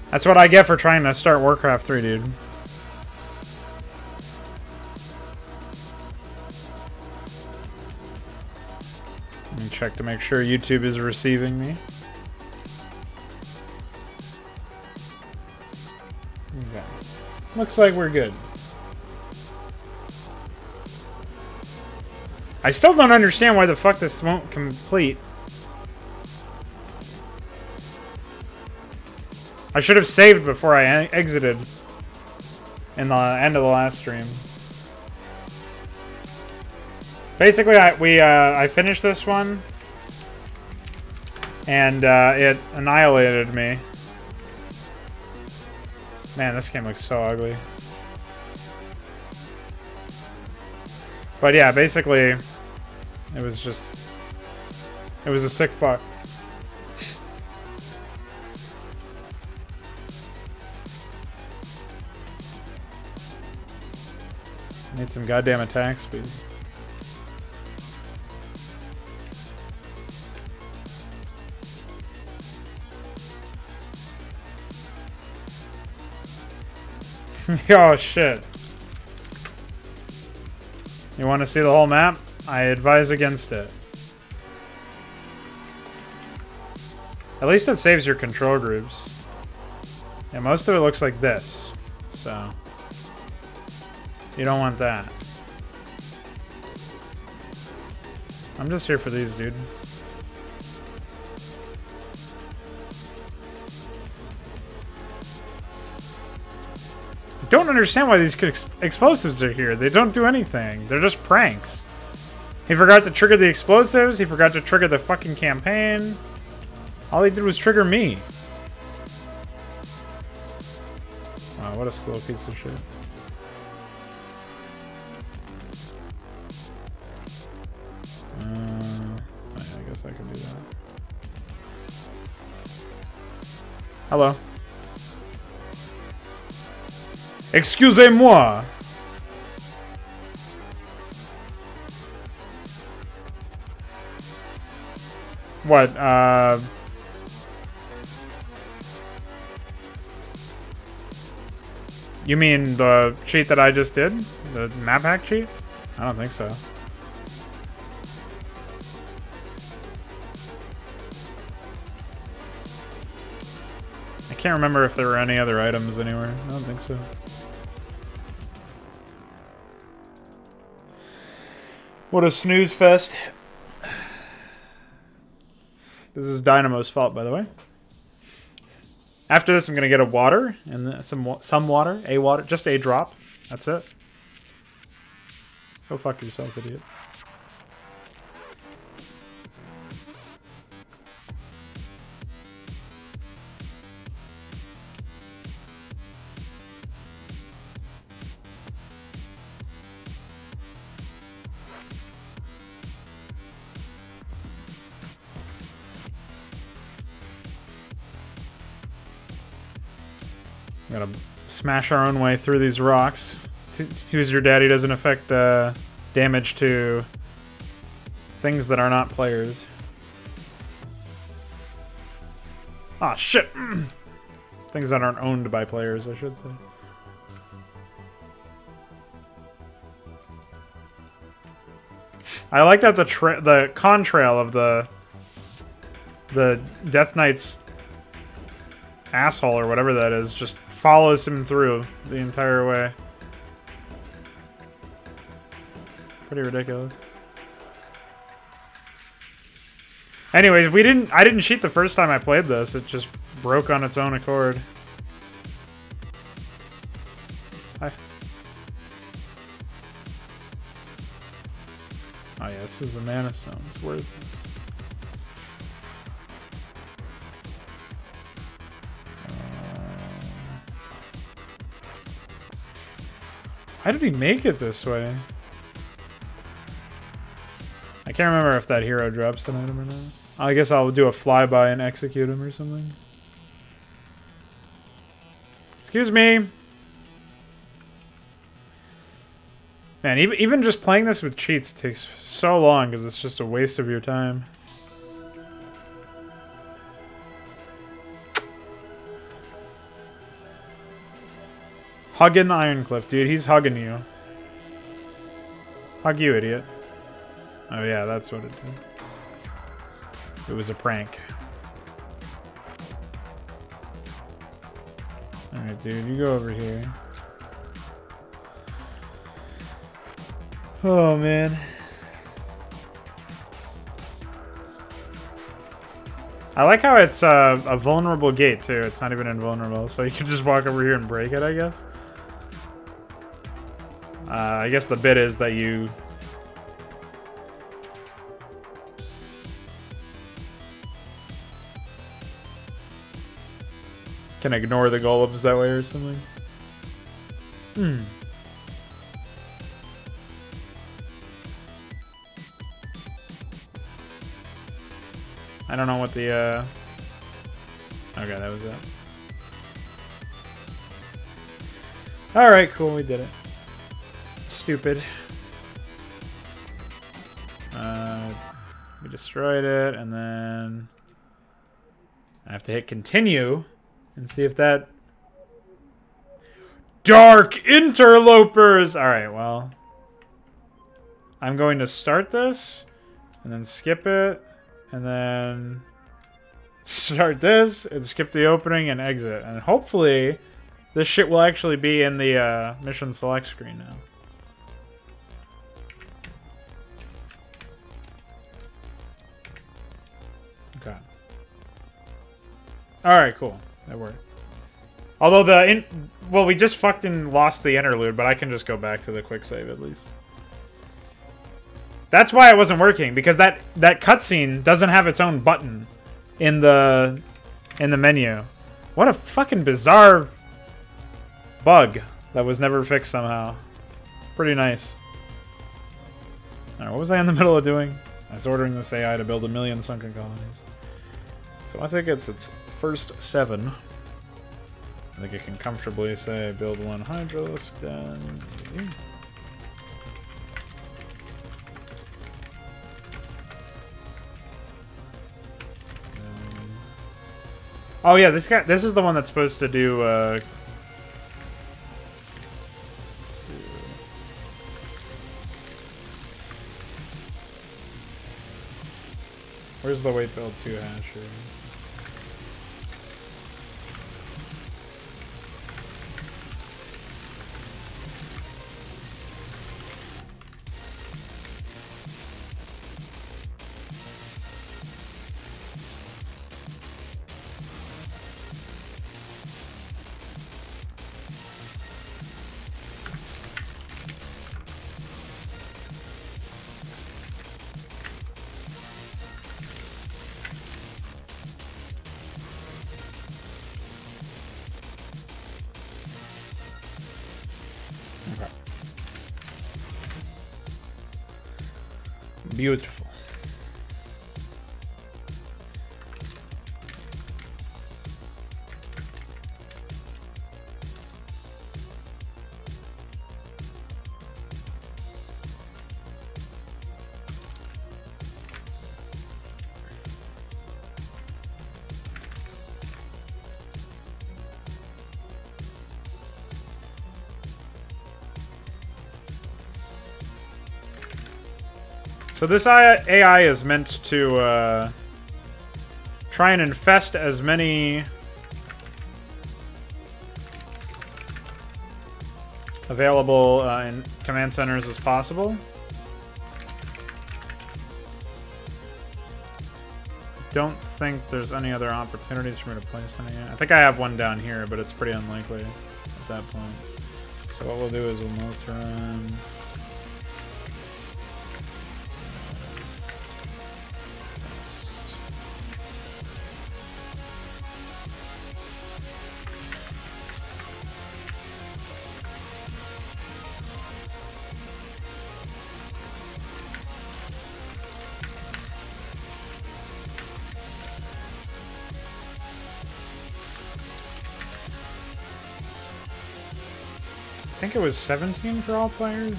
That's what I get for trying to start Warcraft 3, dude. Let me check to make sure YouTube is receiving me. Okay. Looks like we're good. I still don't understand why the fuck this won't complete. I should have saved before I exited in the end of the last stream. Basically, I finished this one, and it annihilated me. Man, this game looks so ugly. But yeah, basically, it was a sick fuck. Need some goddamn attack speed. Oh shit. You want to see the whole map? I advise against it. At least it saves your control groups. Yeah, most of it looks like this. So you don't want that. I'm just here for these, dude. I don't understand why these explosives are here. They don't do anything. They're just pranks. He forgot to trigger the explosives. He forgot to trigger the fucking campaign. All he did was trigger me. Wow, what a slow piece of shit. I guess I can do that. Hello. Excusez-moi. What, you mean the cheat that I just did? The map hack cheat? I don't think so. I can't remember if there were any other items anywhere. I don't think so. What a snooze fest. This is Dynamo's fault, by the way. After this, I'm gonna get a water and some water, just a drop. That's it. Go fuck yourself, idiot. We gotta smash our own way through these rocks. Who's Your Daddy doesn't affect damage to things that are not players. Ah, shit! Things that aren't owned by players, I should say. I like that the contrail of the Death Knight's asshole or whatever that is just follows him through the entire way. Pretty ridiculous. Anyways, I didn't cheat the first time I played this. It just broke on its own accord. Hi. Oh yeah, this is a mana stone. It's worthless. How did he make it this way? I can't remember if that hero drops an item or not. I guess I'll do a flyby and execute him or something. Excuse me. Man, even just playing this with cheats takes so long because it's just a waste of your time. Hugging Ironcliff, dude. He's hugging you. Hug you, idiot. Oh yeah, that's what it did. It was a prank. Alright, dude, you go over here. Oh, man. I like how it's a vulnerable gate, too. It's not even invulnerable, so you can just walk over here and break it, I guess. I guess the bit is that you... can ignore the golems that way or something. Hmm. I don't know what the, okay, that was it. Alright, cool, we did it. Stupid. We destroyed it, and then... I have to hit continue, and see if that... Dark Interlopers! Alright, well... I'm going to start this, and then skip it, and then start this, and skip the opening, and exit. And hopefully, this shit will actually be in the mission select screen now. Okay. Alright, cool. That worked. Although well, we just fucking lost the interlude, but I can just go back to the quick save at least. That's why it wasn't working, because that cutscene doesn't have its own button in the menu. What a fucking bizarre bug that was never fixed somehow. Pretty nice. Alright, what was I in the middle of doing? I was ordering this AI to build 1 million sunken colonies. So once it gets its first 7, I think it can comfortably say build 1 Hydralisk, then... Oh yeah, this is the one that's supposed to do, where's the weight build 2 hasher? Okay. Beautiful. So this AI is meant to try and infest as many available in command centers as possible. Don't think there's any other opportunities for me to place any. I think I have one down here, but it's pretty unlikely at that point. So what we'll do is we'll Modstream. I think it was 17 for all players.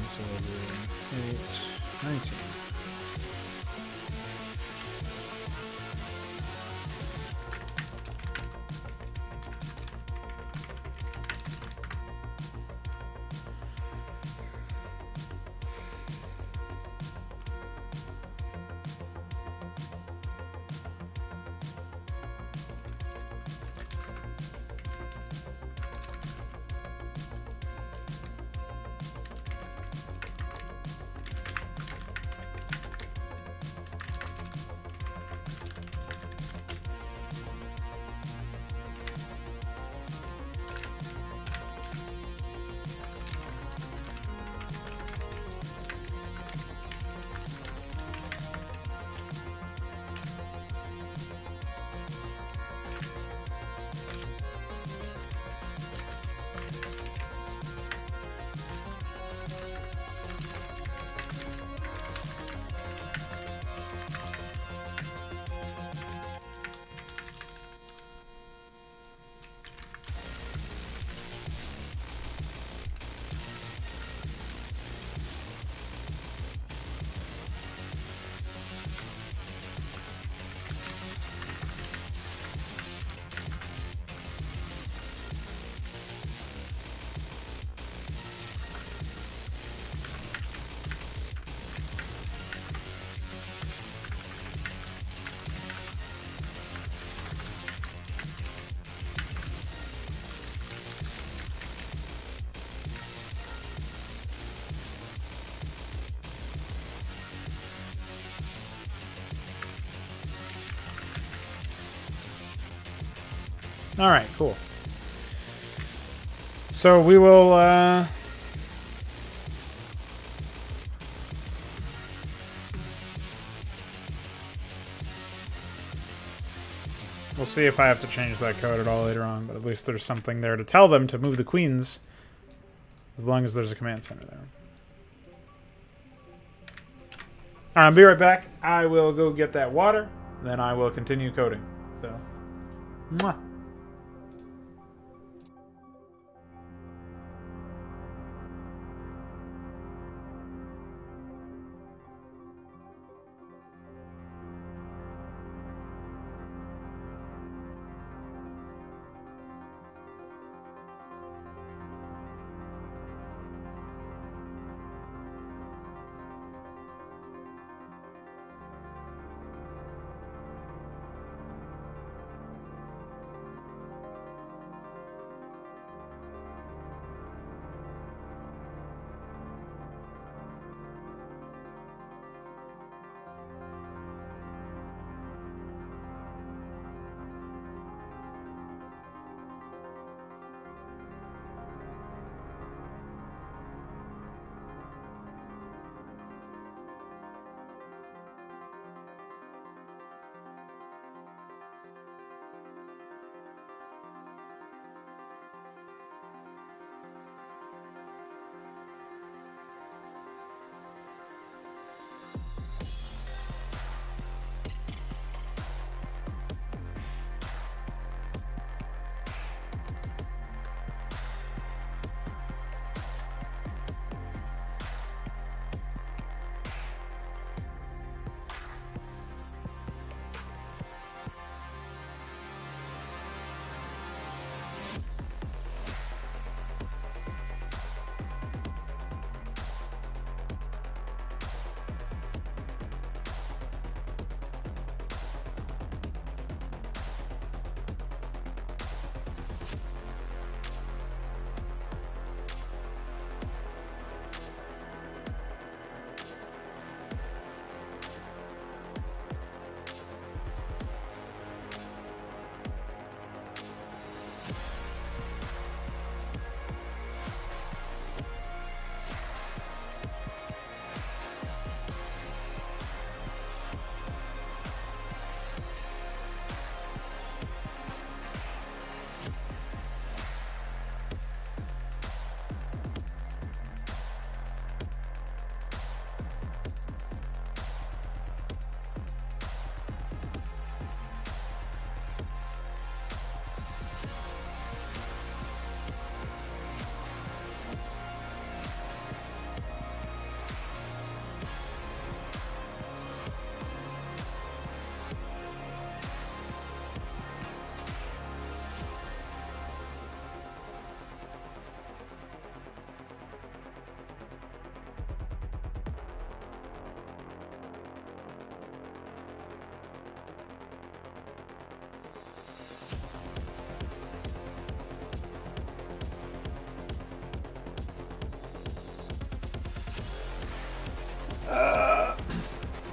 So we'll do 8, 19. Alright, cool. So we will, we'll see if I have to change that code at all later on, but at least there's something there to tell them to move the queens, as long as there's a command center there. Alright, I'll be right back. I will go get that water, then I will continue coding. So, mwah.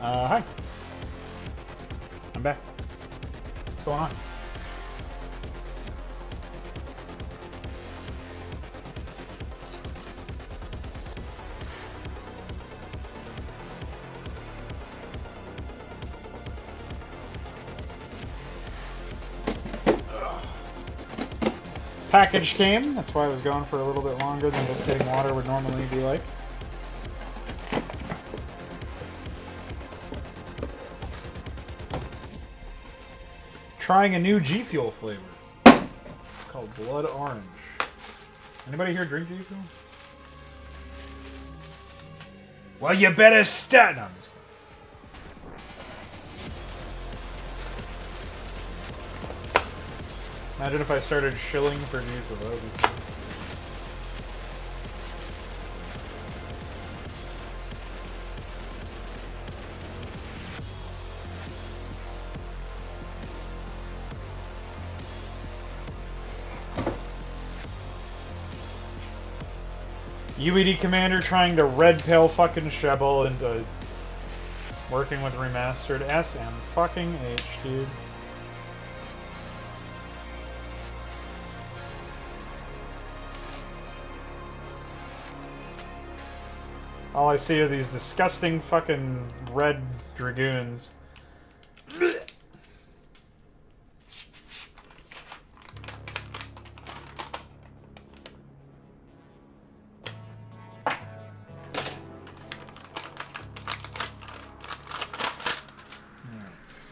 Hi. I'm back. What's going on? Package came. That's why I was going for a little bit longer than just getting water would normally be like. Trying a new G Fuel flavor. It's called Blood Orange. Anybody here drink G Fuel? Well, you better start. No, I'm just kidding. Imagine if I started shilling for G Fuel. That would be cool. UED Commander trying to red pill fucking Shebel into working with remastered SM fucking H, dude. All I see are these disgusting fucking red dragoons.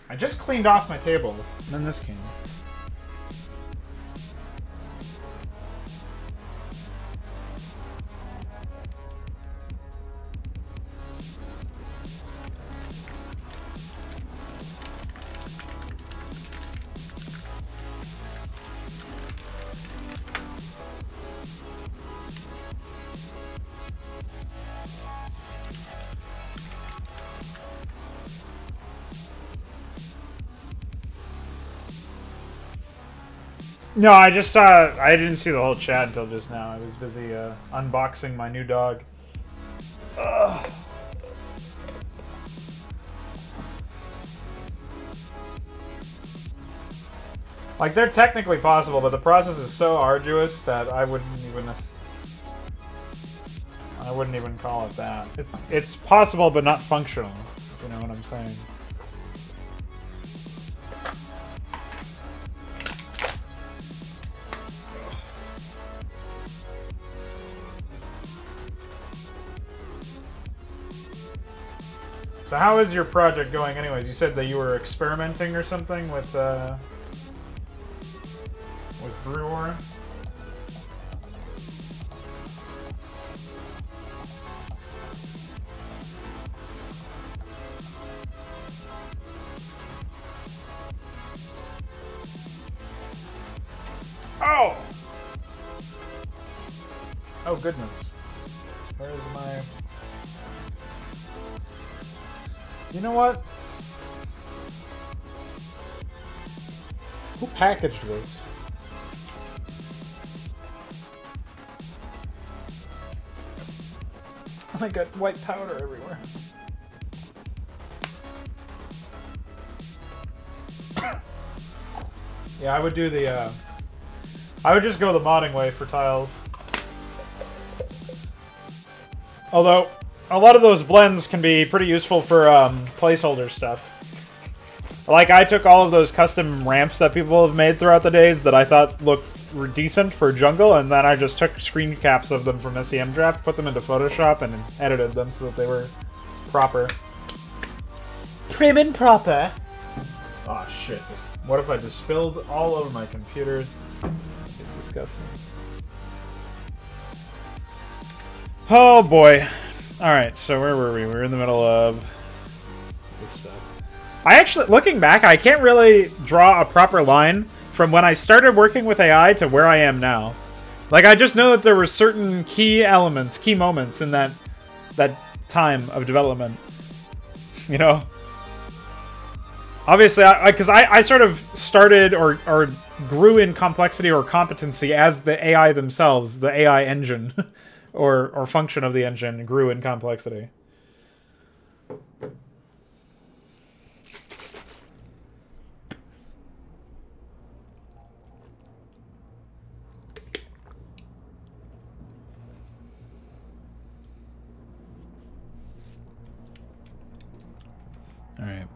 I just cleaned off my table, and then this came. No, I just saw. I didn't see the whole chat until just now. I was busy unboxing my new dog. Ugh. Like, they're technically possible, but the process is so arduous that I wouldn't even call it that. It's possible, but not functional. If you know what I'm saying. So how is your project going anyways? You said that you were experimenting or something with Brew War? Oh! Oh goodness. Where is my... You know what? Who packaged this? I got white powder everywhere. Yeah, I would do the, I would just go the modding way for tiles. Although, a lot of those blends can be pretty useful for placeholder stuff. Like, I took all of those custom ramps that people have made throughout the days that I thought looked decent for jungle, and then I just took screen caps of them from SEM Draft, put them into Photoshop, and edited them so that they were proper. Prim and proper. Oh shit, what if I just spilled all over my computer? It's disgusting. Oh boy. Alright, so where were we? We were in the middle of this stuff. I actually, looking back, I can't really draw a proper line from when I started working with AI to where I am now. Like, I just know that there were certain key elements, key moments in that time of development. You know? Obviously, because I sort of started or grew in complexity or competency as the AI themselves, the AI engine. Or function of the engine grew in complexity. All right.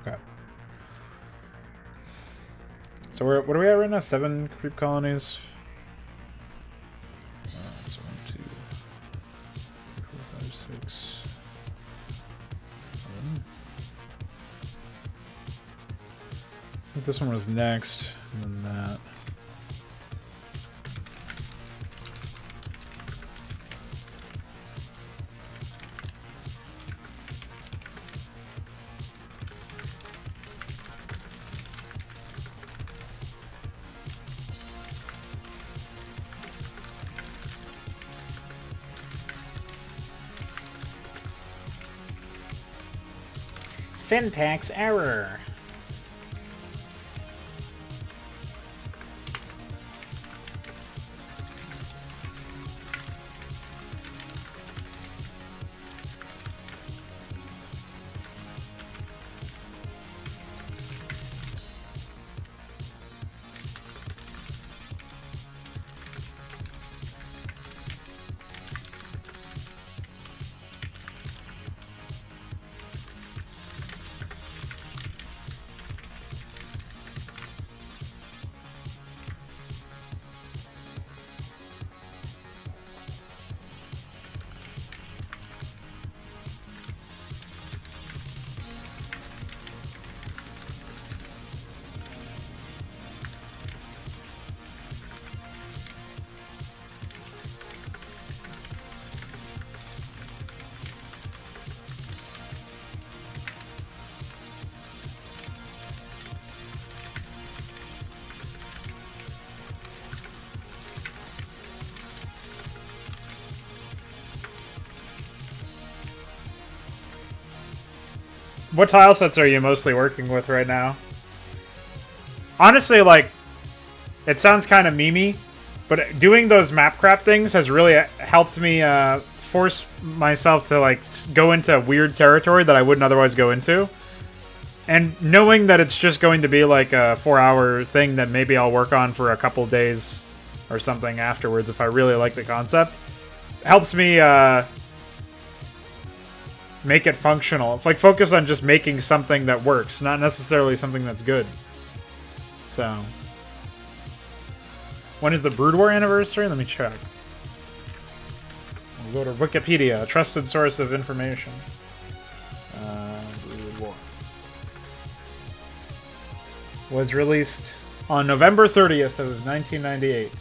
Okay. So what are we at right now? 7 creep colonies. So 1, 2, 3, 4, 5, 6, 7. I think this one was next, and then that. Syntax error. what tile sets are you mostly working with right now? Honestly, like, it sounds kind of memey, but doing those map crap things has really helped me force myself to like go into weird territory that I wouldn't otherwise go into. And knowing that it's just going to be like a 4-hour thing that maybe I'll work on for a couple days or something afterwards if I really like the concept, helps me make it functional. Like, focus on just making something that works, not necessarily something that's good. So, when is the Brood War anniversary? Let me check. We'll go to Wikipedia, a trusted source of information. Brood War was released on November 30th of 1998.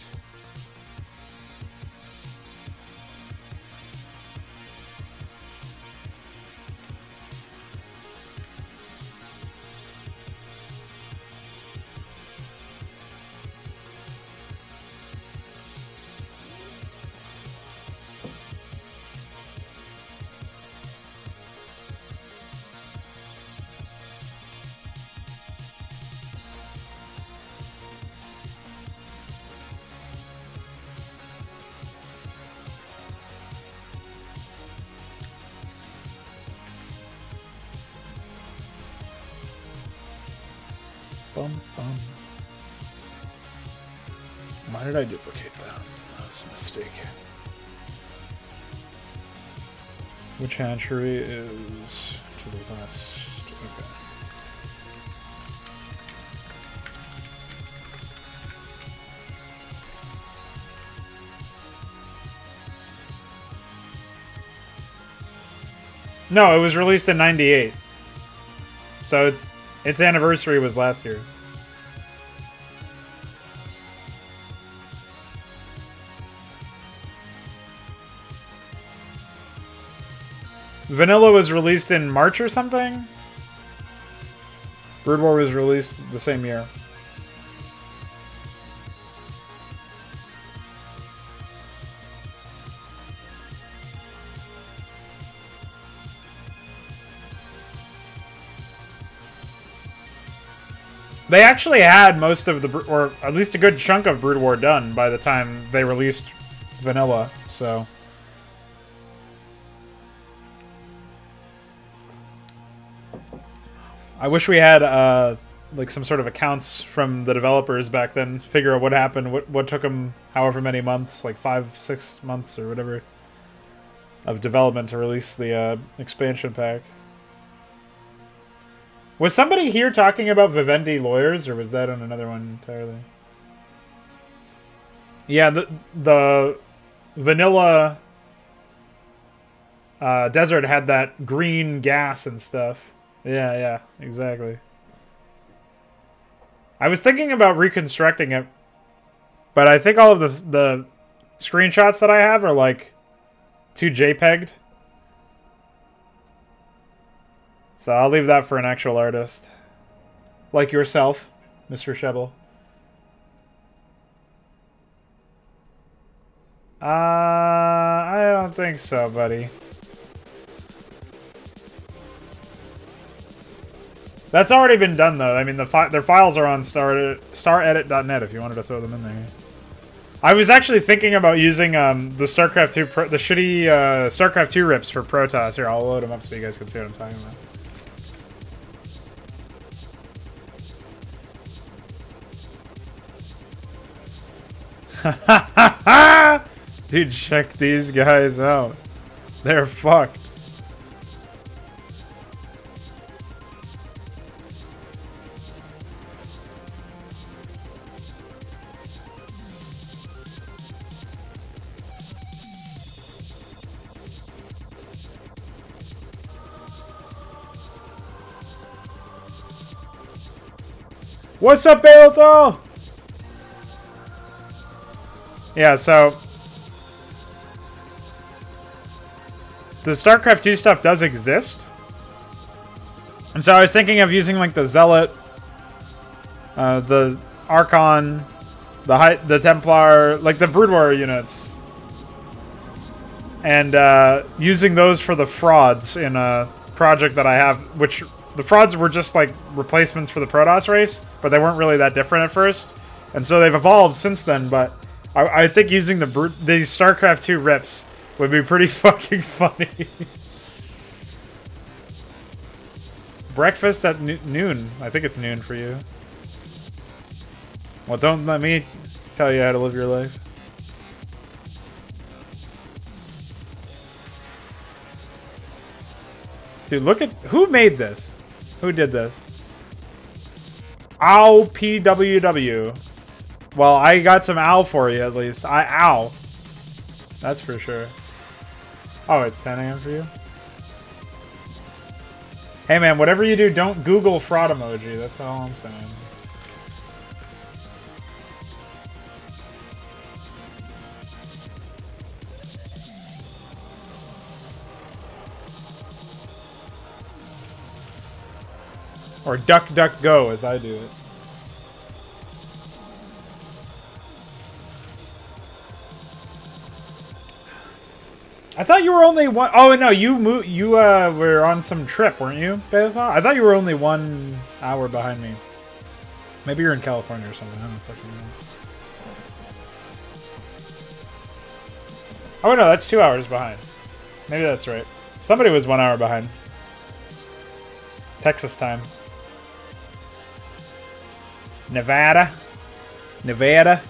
Why did I duplicate that? That was a mistake. Which hatchery is to the west? Okay. No, it was released in '98. So its anniversary was last year. Vanilla was released in March or something? Brood War was released the same year. They actually had most of the, or at least a good chunk of Brood War done by the time they released Vanilla, so... I wish we had like some sort of accounts from the developers back then. Figure out what happened, what took them however many months, like 5-6 months or whatever, of development to release the expansion pack. Was somebody here talking about Vivendi lawyers, or was that on another one entirely? Yeah, the vanilla desert had that green gas and stuff. Yeah, exactly. I was thinking about reconstructing it, but I think all of the screenshots that I have are like too JPEG'd. So I'll leave that for an actual artist. Like yourself, Mr. Shebel. I don't think so, buddy. That's already been done, though. I mean, their files are on staredit.net if you wanted to throw them in there. I was actually thinking about using the StarCraft 2, the shitty StarCraft 2 rips for Protoss. Here, I'll load them up so you guys can see what I'm talking about. Dude, check these guys out. They're fucked. What's up, Balothol? Yeah, so the StarCraft 2 stuff does exist. And so I was thinking of using like the Zealot, the Archon, the Templar, like the Brood War units. And using those for the frauds in a project that I have, which the frauds were just like replacements for the Protoss race, but they weren't really that different at first. And so they've evolved since then, but I think using these StarCraft 2 rips would be pretty fucking funny. Breakfast at noon. I think it's noon for you. Well, don't let me tell you how to live your life. Dude, look at... Who made this? Who did this? Ow, PWW. Well, I got some ow for you, at least. Ow. That's for sure. Oh, it's 10 a.m. for you? Hey, man, whatever you do, don't Google fraud emoji. That's all I'm saying. Or duck, duck, go, as I do it. I thought you were only one... Oh, no, you were on some trip, weren't you, Beth? I thought you were only 1 hour behind me. Maybe you're in California or something. I don't fucking know. Oh, no, that's 2 hours behind. Maybe that's right. Somebody was 1 hour behind. Texas time. Nevada. Nevada.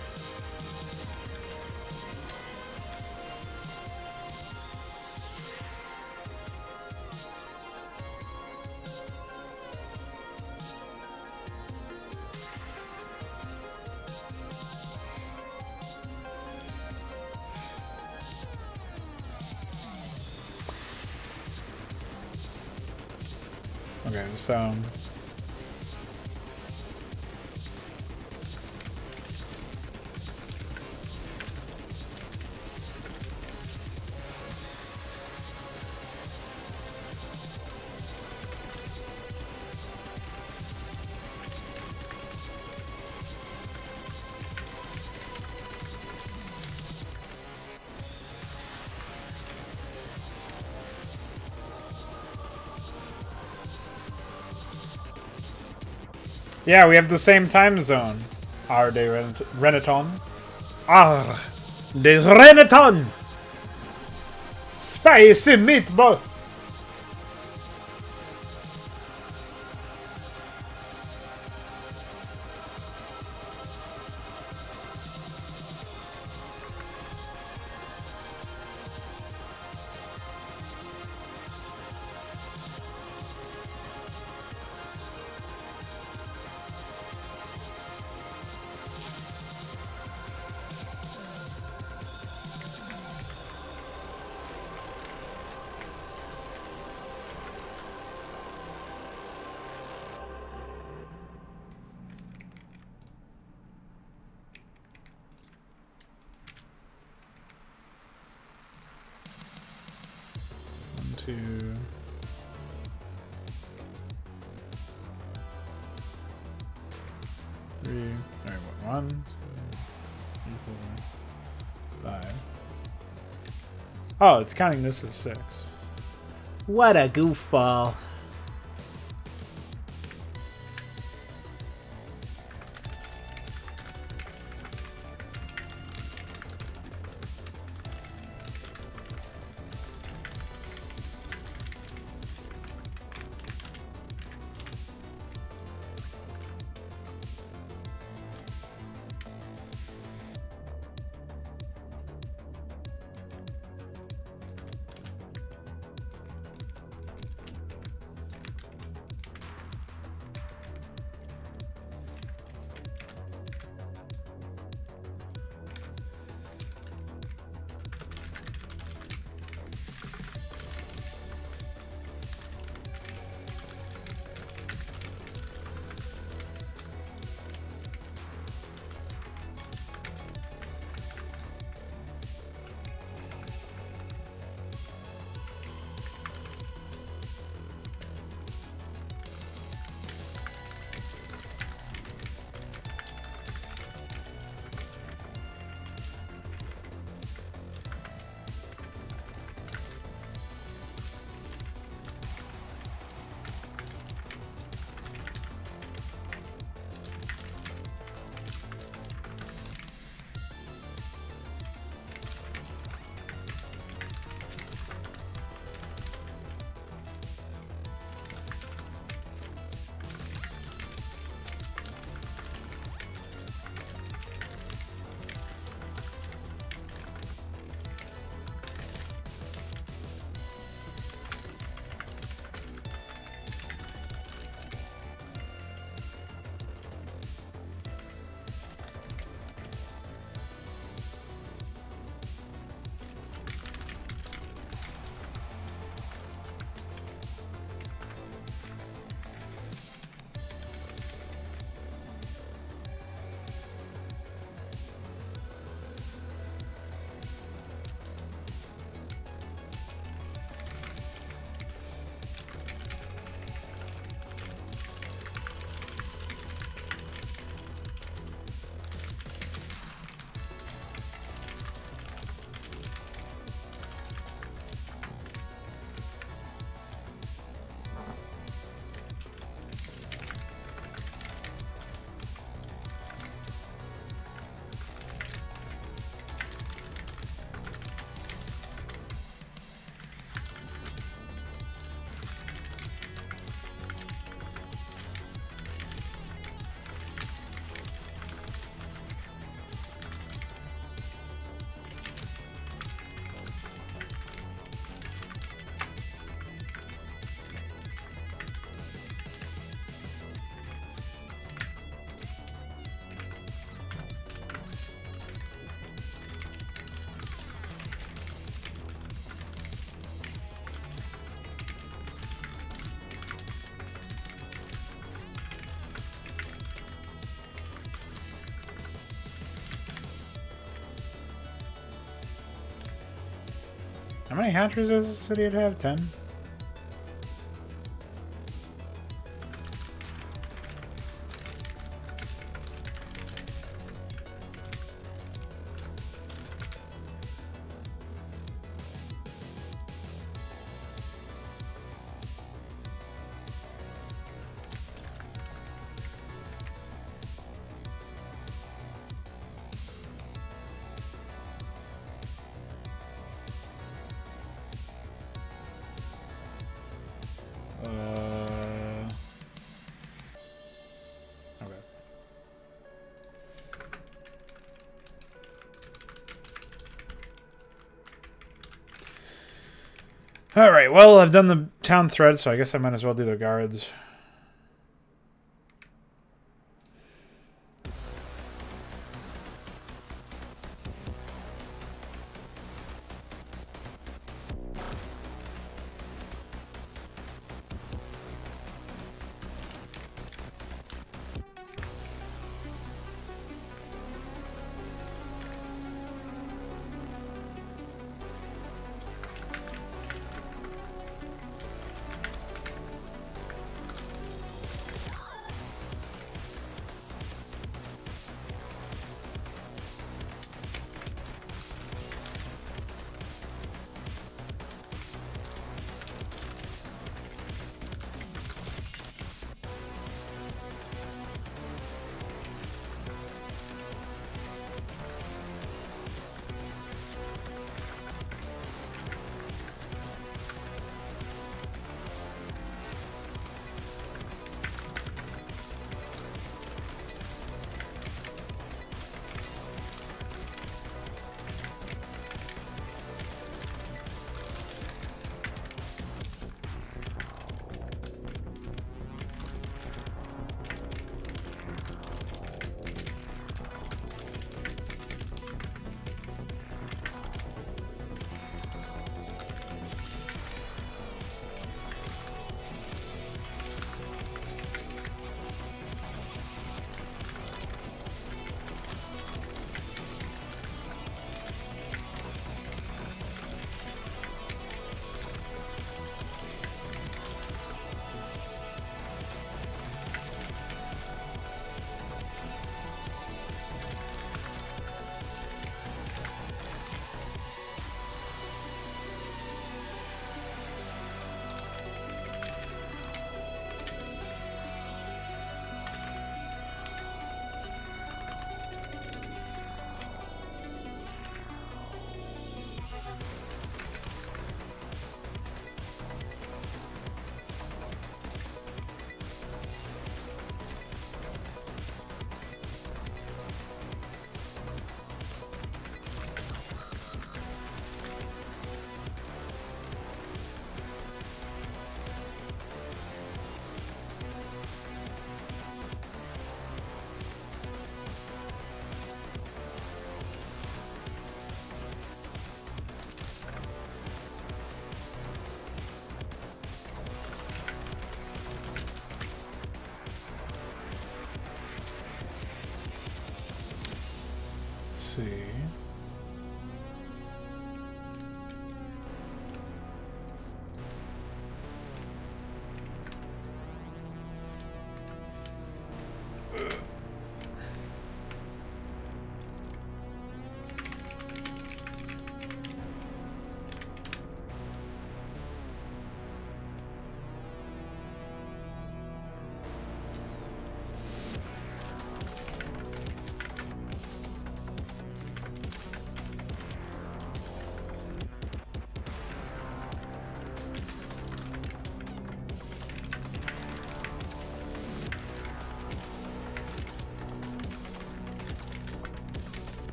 Okay, so... Yeah, we have the same time zone. Our de Renaton. Ah, de Renaton. Spicy meatball. Oh, it's counting this as 6. What a goofball. How many hatcheries does the city have? 10? Okay. Alright, well, I've done the town thread, so I guess I might as well do the guards.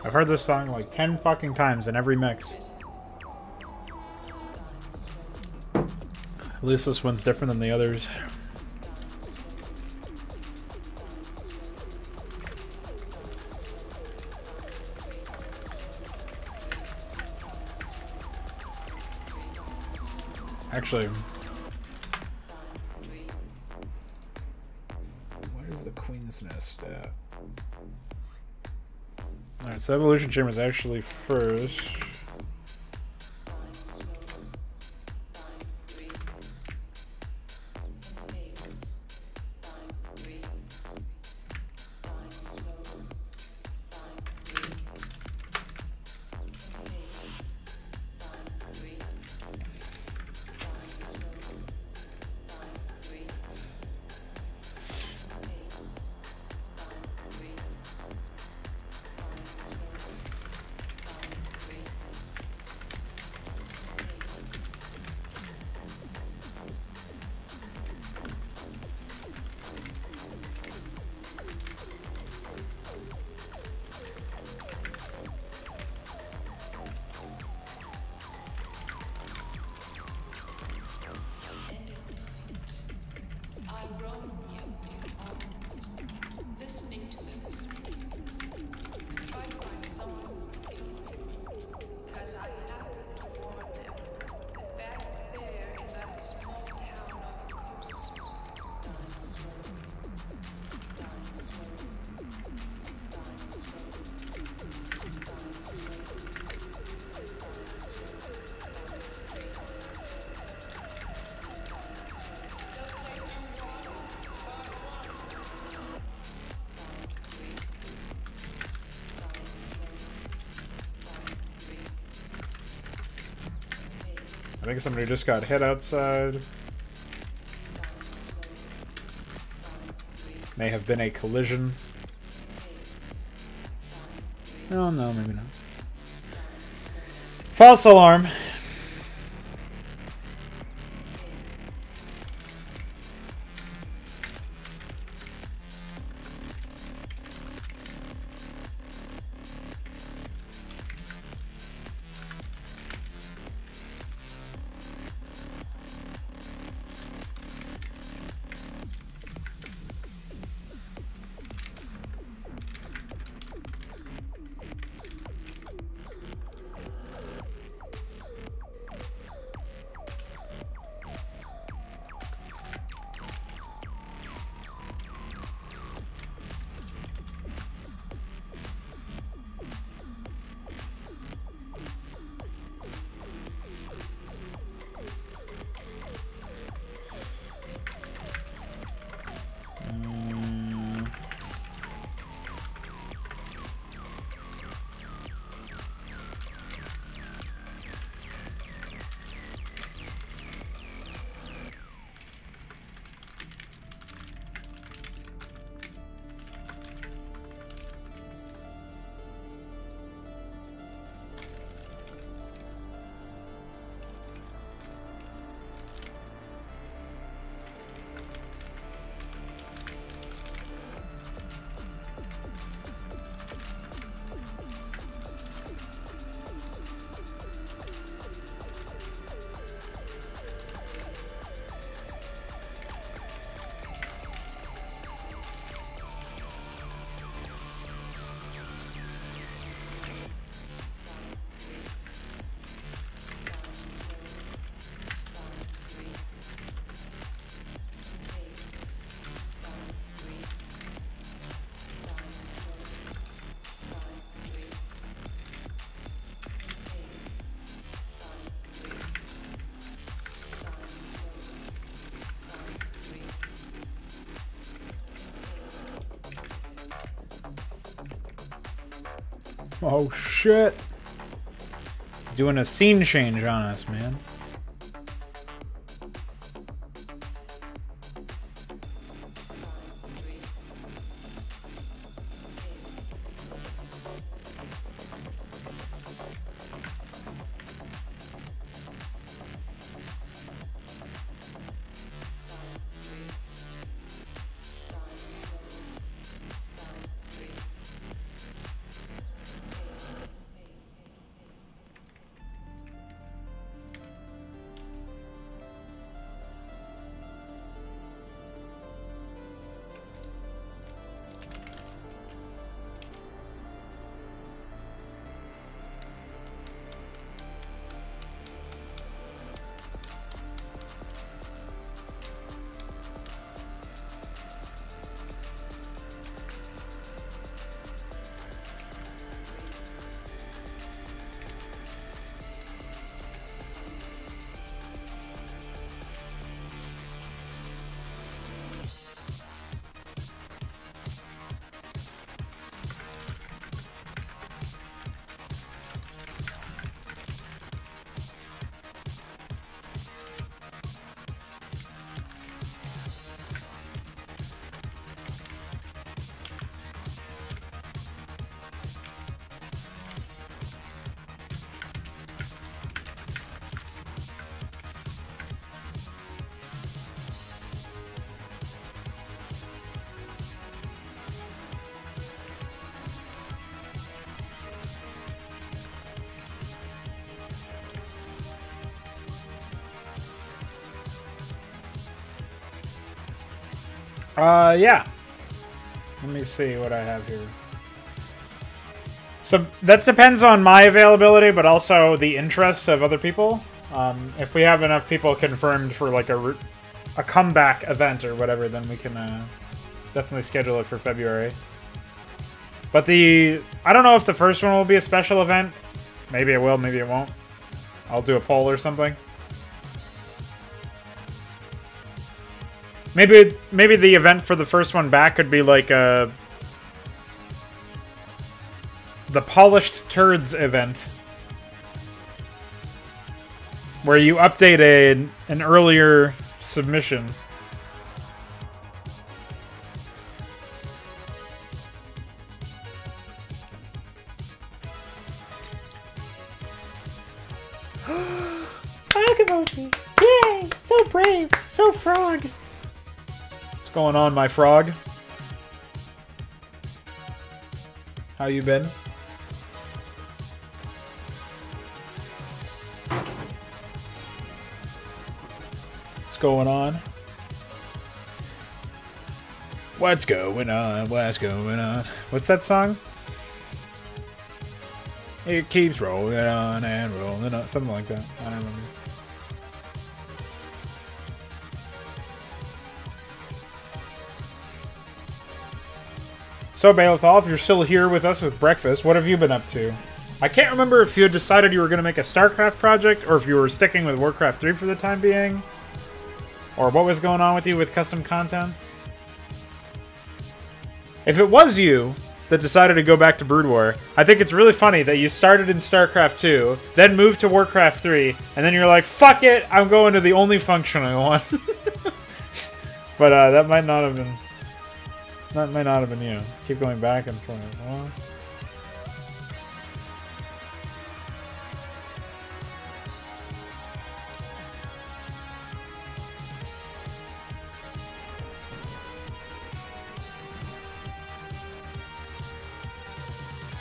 I've heard this song like 10 fucking times in every mix. At least this one's different than the others. Actually, where's the Queen's Nest at? Alright, so Evolution Chamber is actually first. I think somebody just got hit outside. May have been a collision. Oh no, maybe not. False alarm. Oh shit. He's doing a scene change on us, man. Yeah. Let me see what I have here. So that depends on my availability, but also the interests of other people. If we have enough people confirmed for like a comeback event or whatever, then we can definitely schedule it for February. But I don't know if the first one will be a special event. Maybe it will, maybe it won't. I'll do a poll or something. Maybe the event for the first one back could be like the Polished Turds event, where you update an earlier submission. Frog emoji! Yay! So brave! So frog! What's going on, my frog? How you been? What's going on? What's going on? What's going on? What's that song? It keeps rolling on and rolling on. Something like that. I don't remember. So, Balethal, if you're still here with us with breakfast, what have you been up to? I can't remember if you had decided you were going to make a StarCraft project, or if you were sticking with Warcraft 3 for the time being, or what was going on with you with custom content. If it was you that decided to go back to Brood War, I think it's really funny that you started in StarCraft 2, then moved to Warcraft 3, and then you're like, fuck it, I'm going to the only function I want. But that might not have been... That might not have been you. Keep going back and forth. Well,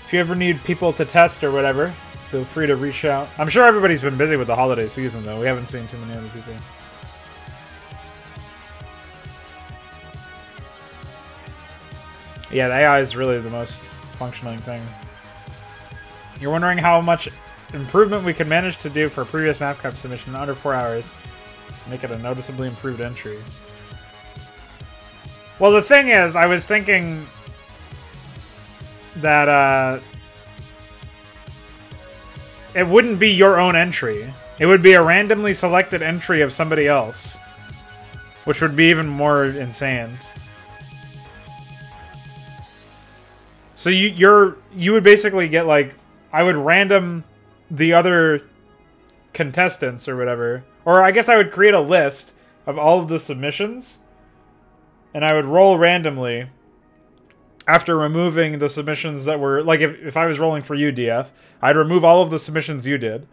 if you ever need people to test or whatever, feel free to reach out. I'm sure everybody's been busy with the holiday season, though. We haven't seen too many other people. Yeah, the AI is really the most functioning thing. You're wondering how much improvement we could manage to do for a previous mapcraft submission in under 4 hours. Make it a noticeably improved entry. Well, the thing is, I was thinking that it wouldn't be your own entry. It would be a randomly selected entry of somebody else, which would be even more insane. So you would basically get, like, I would random the other contestants or whatever. Or I guess I would create a list of all of the submissions, and I would roll randomly after removing the submissions that were, like, if I was rolling for you, DF, I'd remove all of the submissions you did,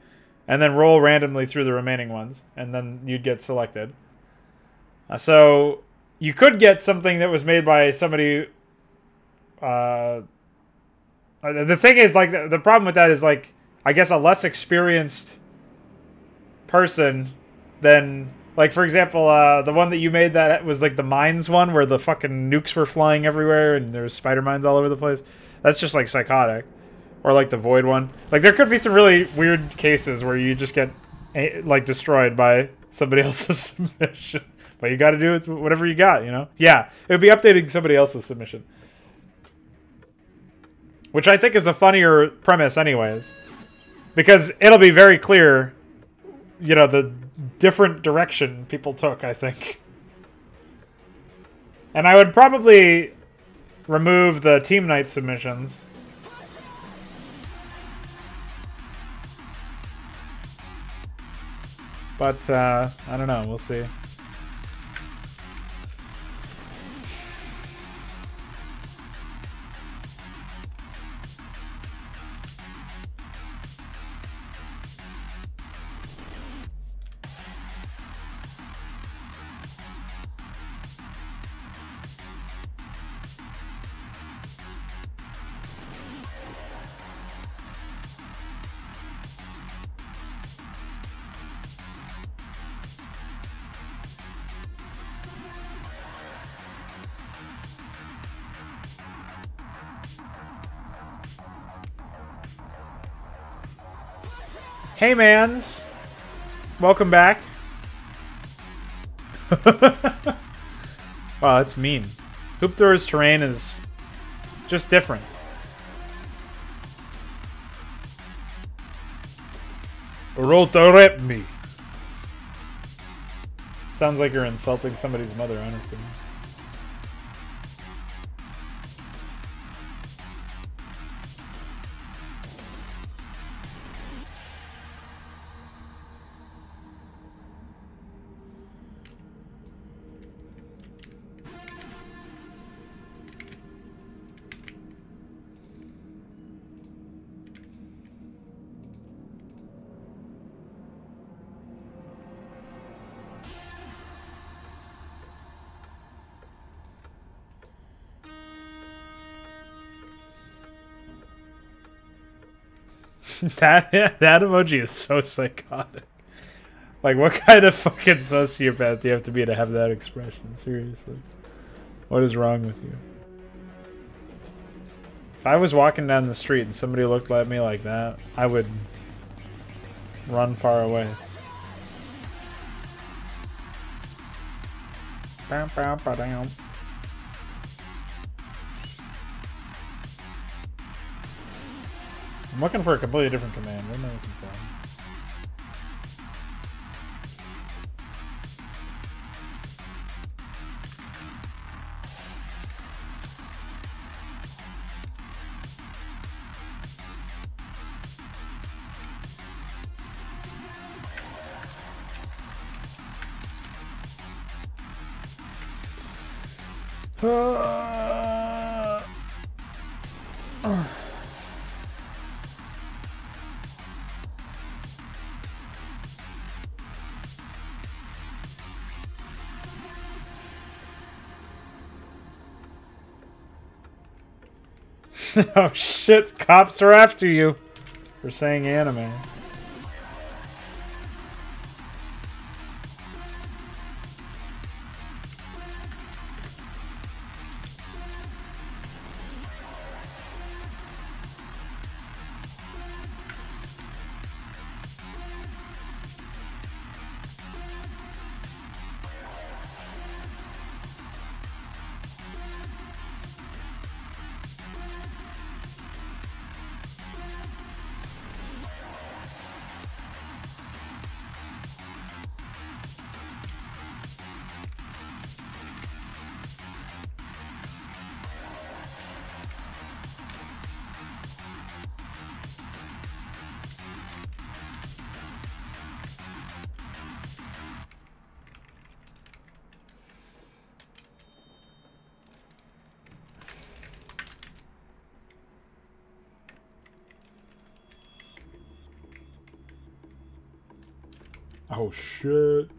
and then roll randomly through the remaining ones, and then you'd get selected. So you could get something that was made by somebody... the thing is, like, the problem with that is, like, I guess a less experienced person than, like, for example, the one that you made that was, like, the mines one, where the fucking nukes were flying everywhere and there's spider mines all over the place. That's just, like, psychotic. Or, like, the void one. Like, there could be some really weird cases where you just get, like, destroyed by somebody else's submission. But you gotta do it whatever you got, you know? Yeah, it would be updating somebody else's submission. Which I think is a funnier premise anyways. Because it'll be very clear, you know, the different direction people took, I think. And I would probably remove the team night submissions. But, I don't know, we'll see. Hey, mans. Welcome back. Wow, that's mean. Hoop Thrower's terrain is just different. Rota rip me. Sounds like you're insulting somebody's mother, honestly. that emoji is so psychotic. Like, what kind of fucking sociopath do you have to be to have that expression? Seriously. What is wrong with you? If I was walking down the street and somebody looked at me like that, I would run far away. Bow, bow, bow, down. I'm looking for a completely different command. What am I looking for? Oh shit, cops are after you for saying anime. Oh shit.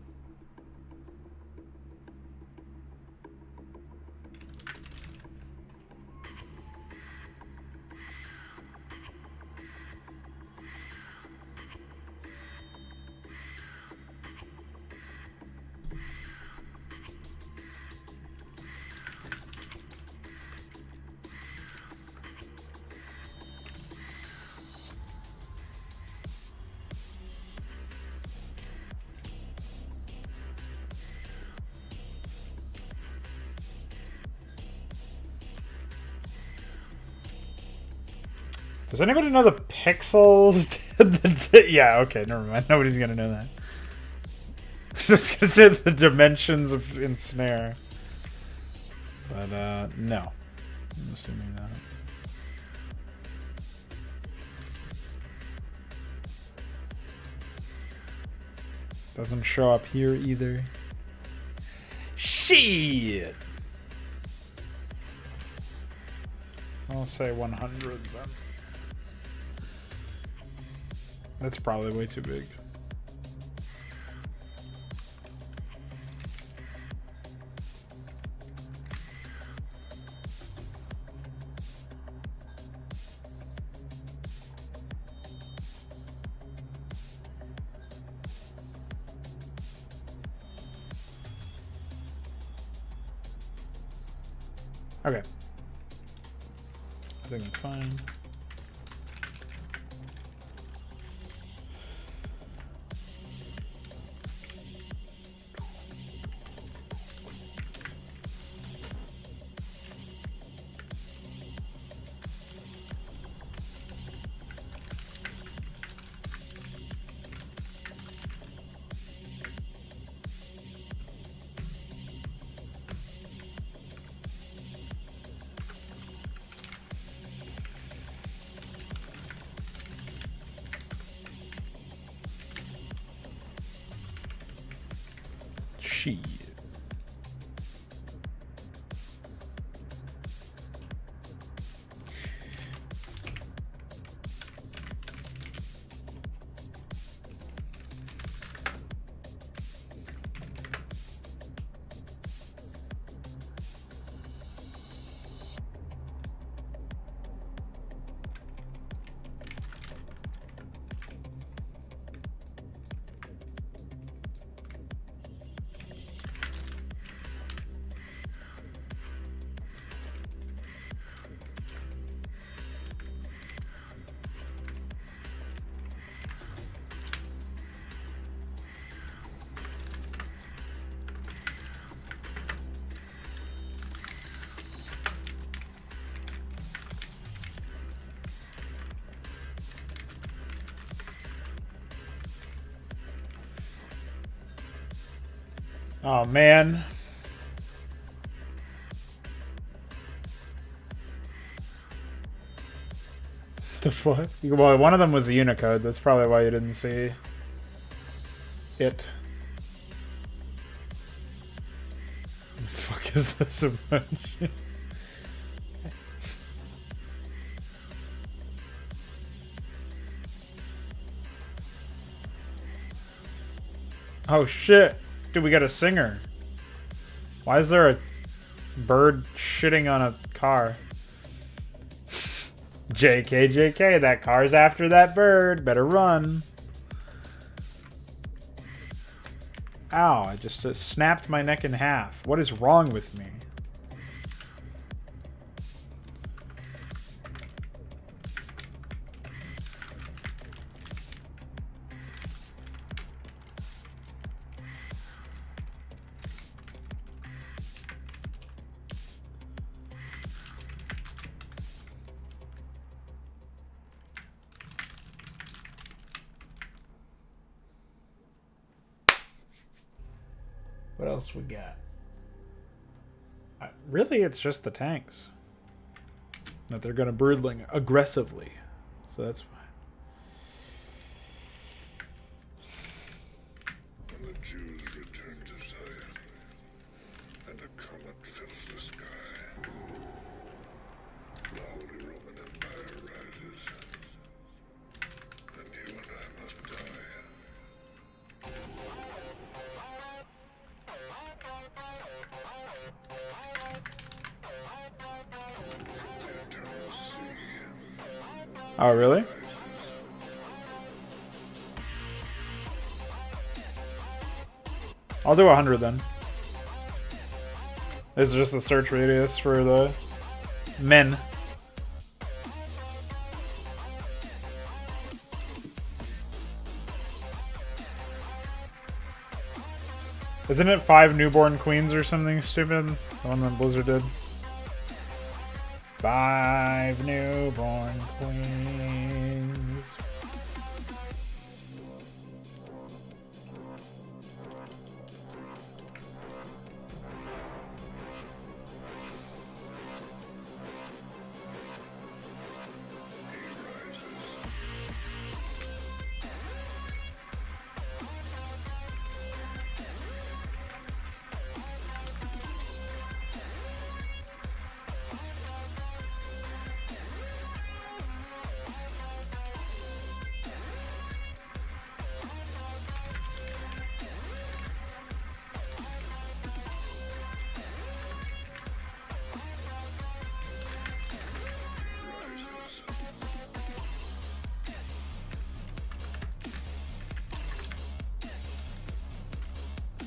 Does anybody know the pixels? Yeah, okay, never mind. Nobody's gonna know that. Just gonna say the dimensions of ensnare. But, no. I'm assuming that. Doesn't show up here either. Shit! I'll say 100 then. That's probably way too big. Okay. I think that's fine. Shit. Oh, man. The fuck? Well, one of them was a Unicode. That's probably why you didn't see it. The fuck is this emoji? Oh, shit. Dude, we got a singer. Why is there a bird shitting on a car? JK, JK, that car's after that bird. Better run. Ow, I just snapped my neck in half. What is wrong with me? What else we got? Really, it's just the tanks. That they're going to broodling aggressively. So that's fine. When the Jews return to Zion, and a comet fills the sky, the Holy Roman Empire rises, and you and I must die. Oh, really? I'll do 100 then. This is just a search radius for the men. Isn't it 5 newborn queens or something stupid? The one that Blizzard did. 5 newborn queens.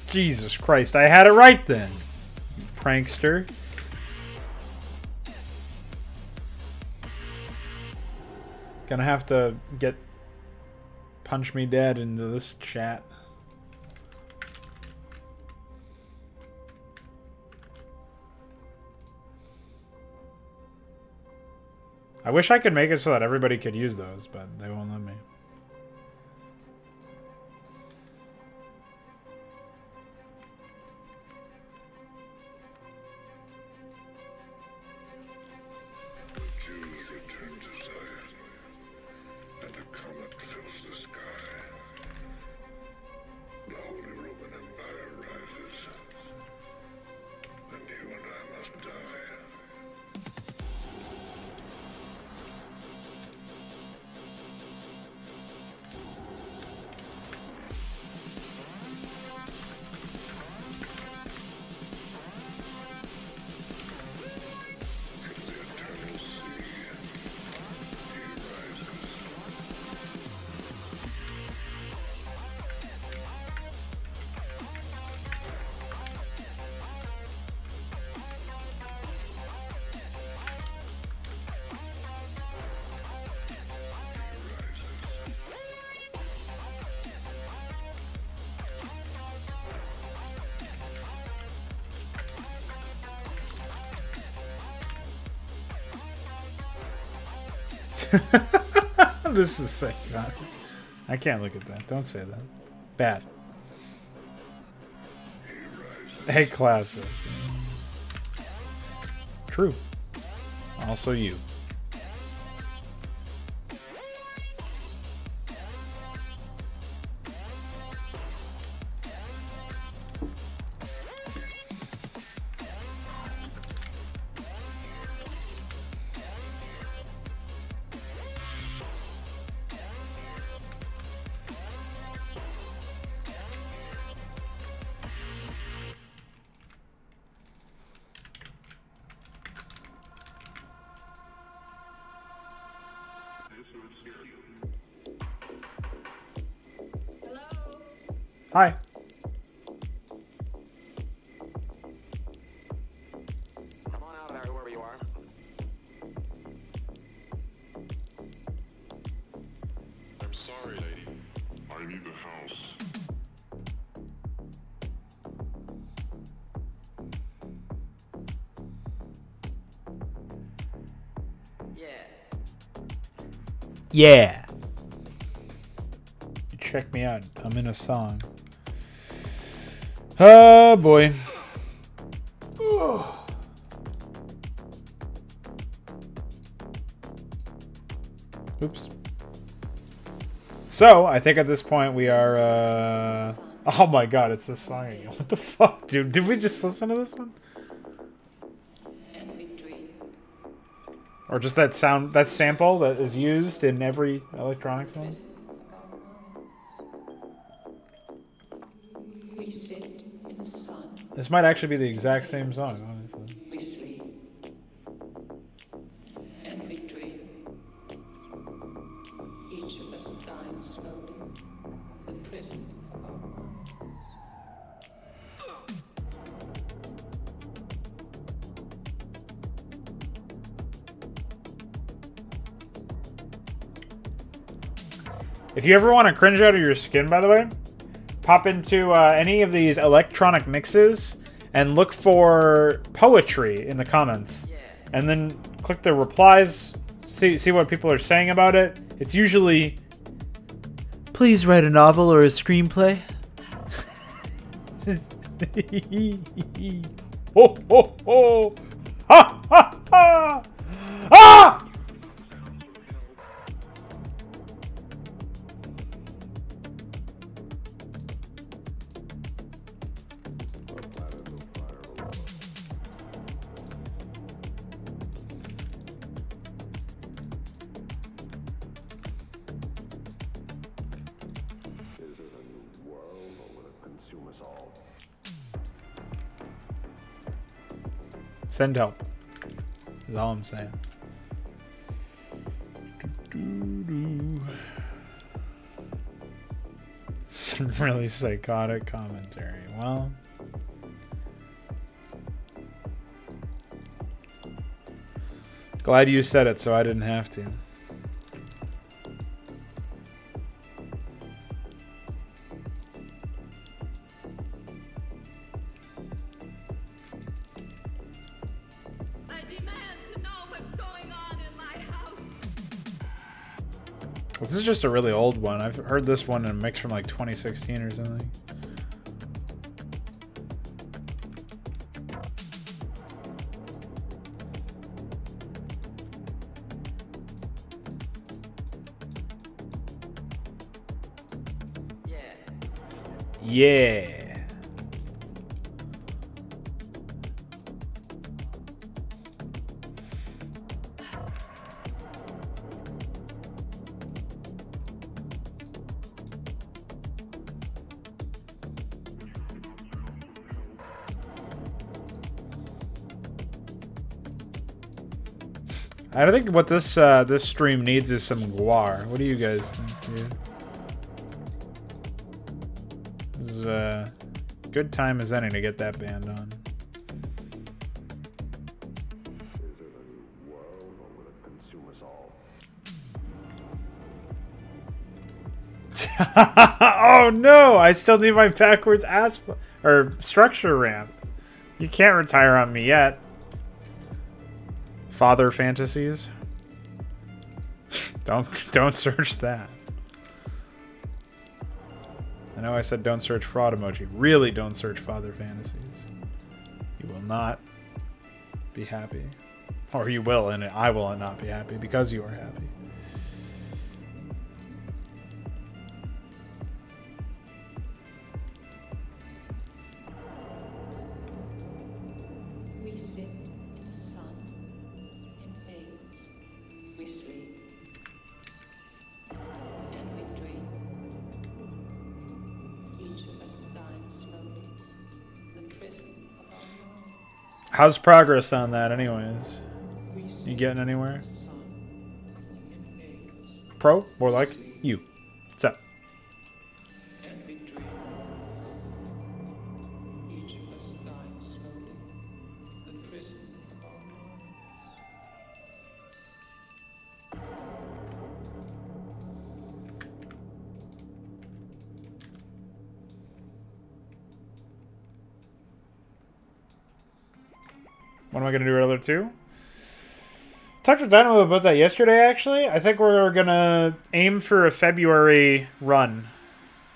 Jesus Christ, I had it right then, you prankster. Gonna have to get punch me dead into this chat. I wish I could make it so that everybody could use those, but they won't let me. The Holy Roman Empire rises. This is sick. I can't look at that. Don't say that. Bad. Hey, classic. True. Also you. Hi. Come on out of there, whoever you are. I'm sorry, lady. I need the house. Yeah. You check me out. I'm in a song. Oh boy. Oops. So, I think at this point we are, oh my god, it's this song again. What the fuck, dude? Did we just listen to this one? Or just that sound, that sample that is used in every electronic song? This might actually be the exact same song, honestly. If you ever want to cringe out of your skin, by the way, pop into any of these electronic mixes and look for poetry in the comments. And then click the replies, see what people are saying about it. It's usually, please write a novel or a screenplay. Ho ho ho! Ha ha ha! Ah! Send help. Is all I'm saying. Some really psychotic commentary. Well, glad you said it so I didn't have to. This is just a really old one. I've heard this one in a mix from like 2016 or something. Yeah. I think what this this stream needs is some guar. What do you guys think, dude? This is a good time as any to get that band on. Oh no! I still need my backwards or structure ramp. You can't retire on me yet. Father fantasies. Don't search that. I know I said don't search fraud emoji. Really don't search father fantasies. You will not be happy. Or you will, and I will not be happy because you are happy. We sit in the sun, in veils. We sleep, and we dream. Each of us dies slowly, the prison of our mind. How's progress on that anyways? We You sit getting in anywhere? the sun, in veils. Pro? More like you. What's up? And we dream. Each of us dies slowly, the prison of our mind. When am I going to do Riddler 2? Talked with Dynamo about that yesterday, actually. I think we're going to aim for a February run.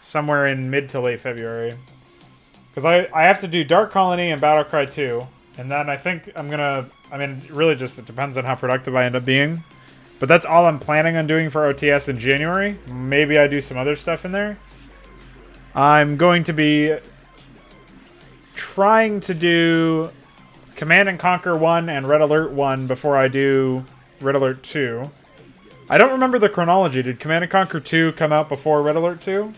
Somewhere in mid to late February. Because I have to do Dark Colony and Battlecry 2. And then I think I'm going to... I mean, really just it depends on how productive I end up being. But that's all I'm planning on doing for OTS in January. Maybe I do some other stuff in there. I'm going to be trying to do Command and Conquer 1 and Red Alert 1 before I do Red Alert 2. I don't remember the chronology. Did Command and Conquer 2 come out before Red Alert 2?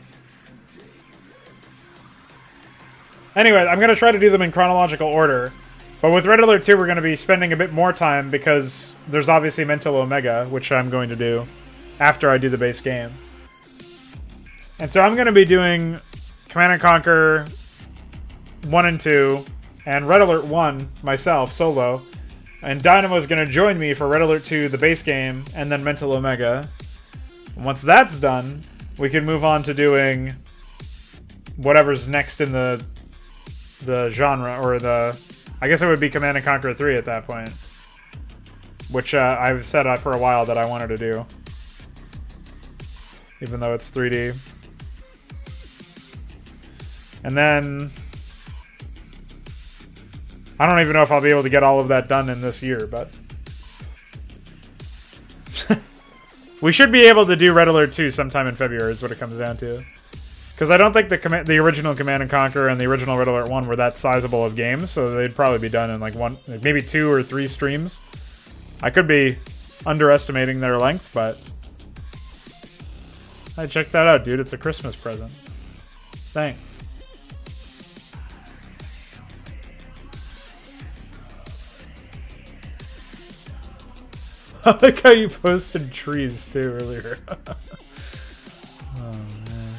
Anyway, I'm going to try to do them in chronological order. But with Red Alert 2, we're going to be spending a bit more time because there's obviously Mental Omega, which I'm going to do after I do the base game. And so I'm going to be doing Command and Conquer 1 and 2 and Red Alert 1 myself, solo. And Dynamo's going to join me for Red Alert 2, the base game, and then Mental Omega. And once that's done, we can move on to doing whatever's next in the genre, or the... I guess it would be Command & Conquer 3 at that point. Which I've said for a while that I wanted to do. Even though it's 3D. And then... I don't even know if I'll be able to get all of that done in this year, but... we should be able to do Red Alert 2 sometime in February is what it comes down to. Because I don't think the original Command & Conquer and the original Red Alert 1 were that sizable of games, so they'd probably be done in like maybe 2 or 3 streams. I could be underestimating their length, but... Hey, check that out, dude. It's a Christmas present. Thanks. I like how you posted trees, too, earlier. Oh, man.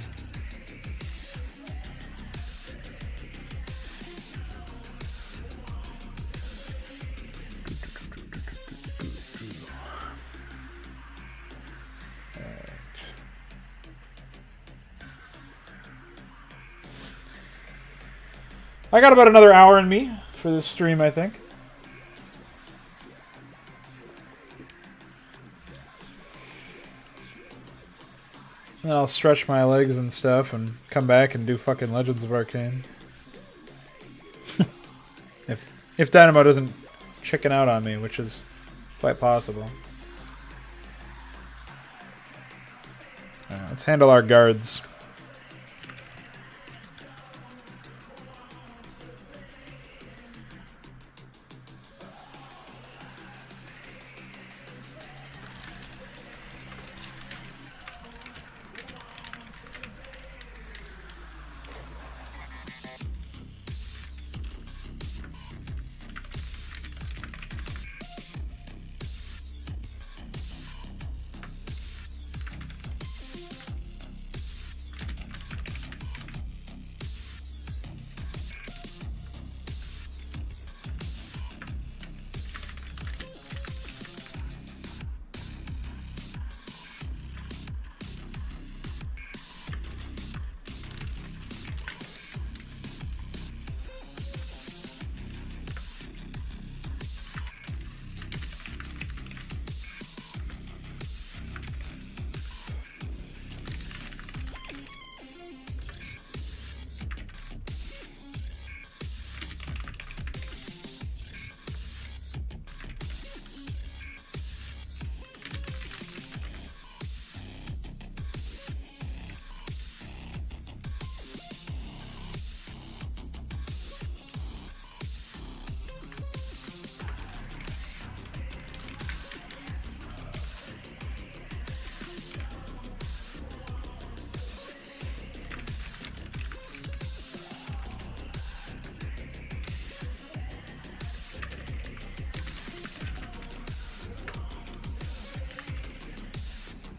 I got about another hour in me for this stream, I think. And I'll stretch my legs and stuff and come back and do fucking Legends of Arcane. if Dynamo doesn't chicken out on me, which is quite possible. Alright, let's handle our guards.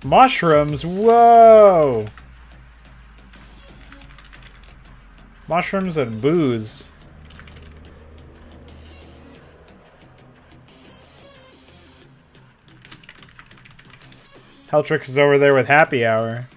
Mushrooms? Whoa! Mushrooms and booze. Heltrix is over there with happy hour.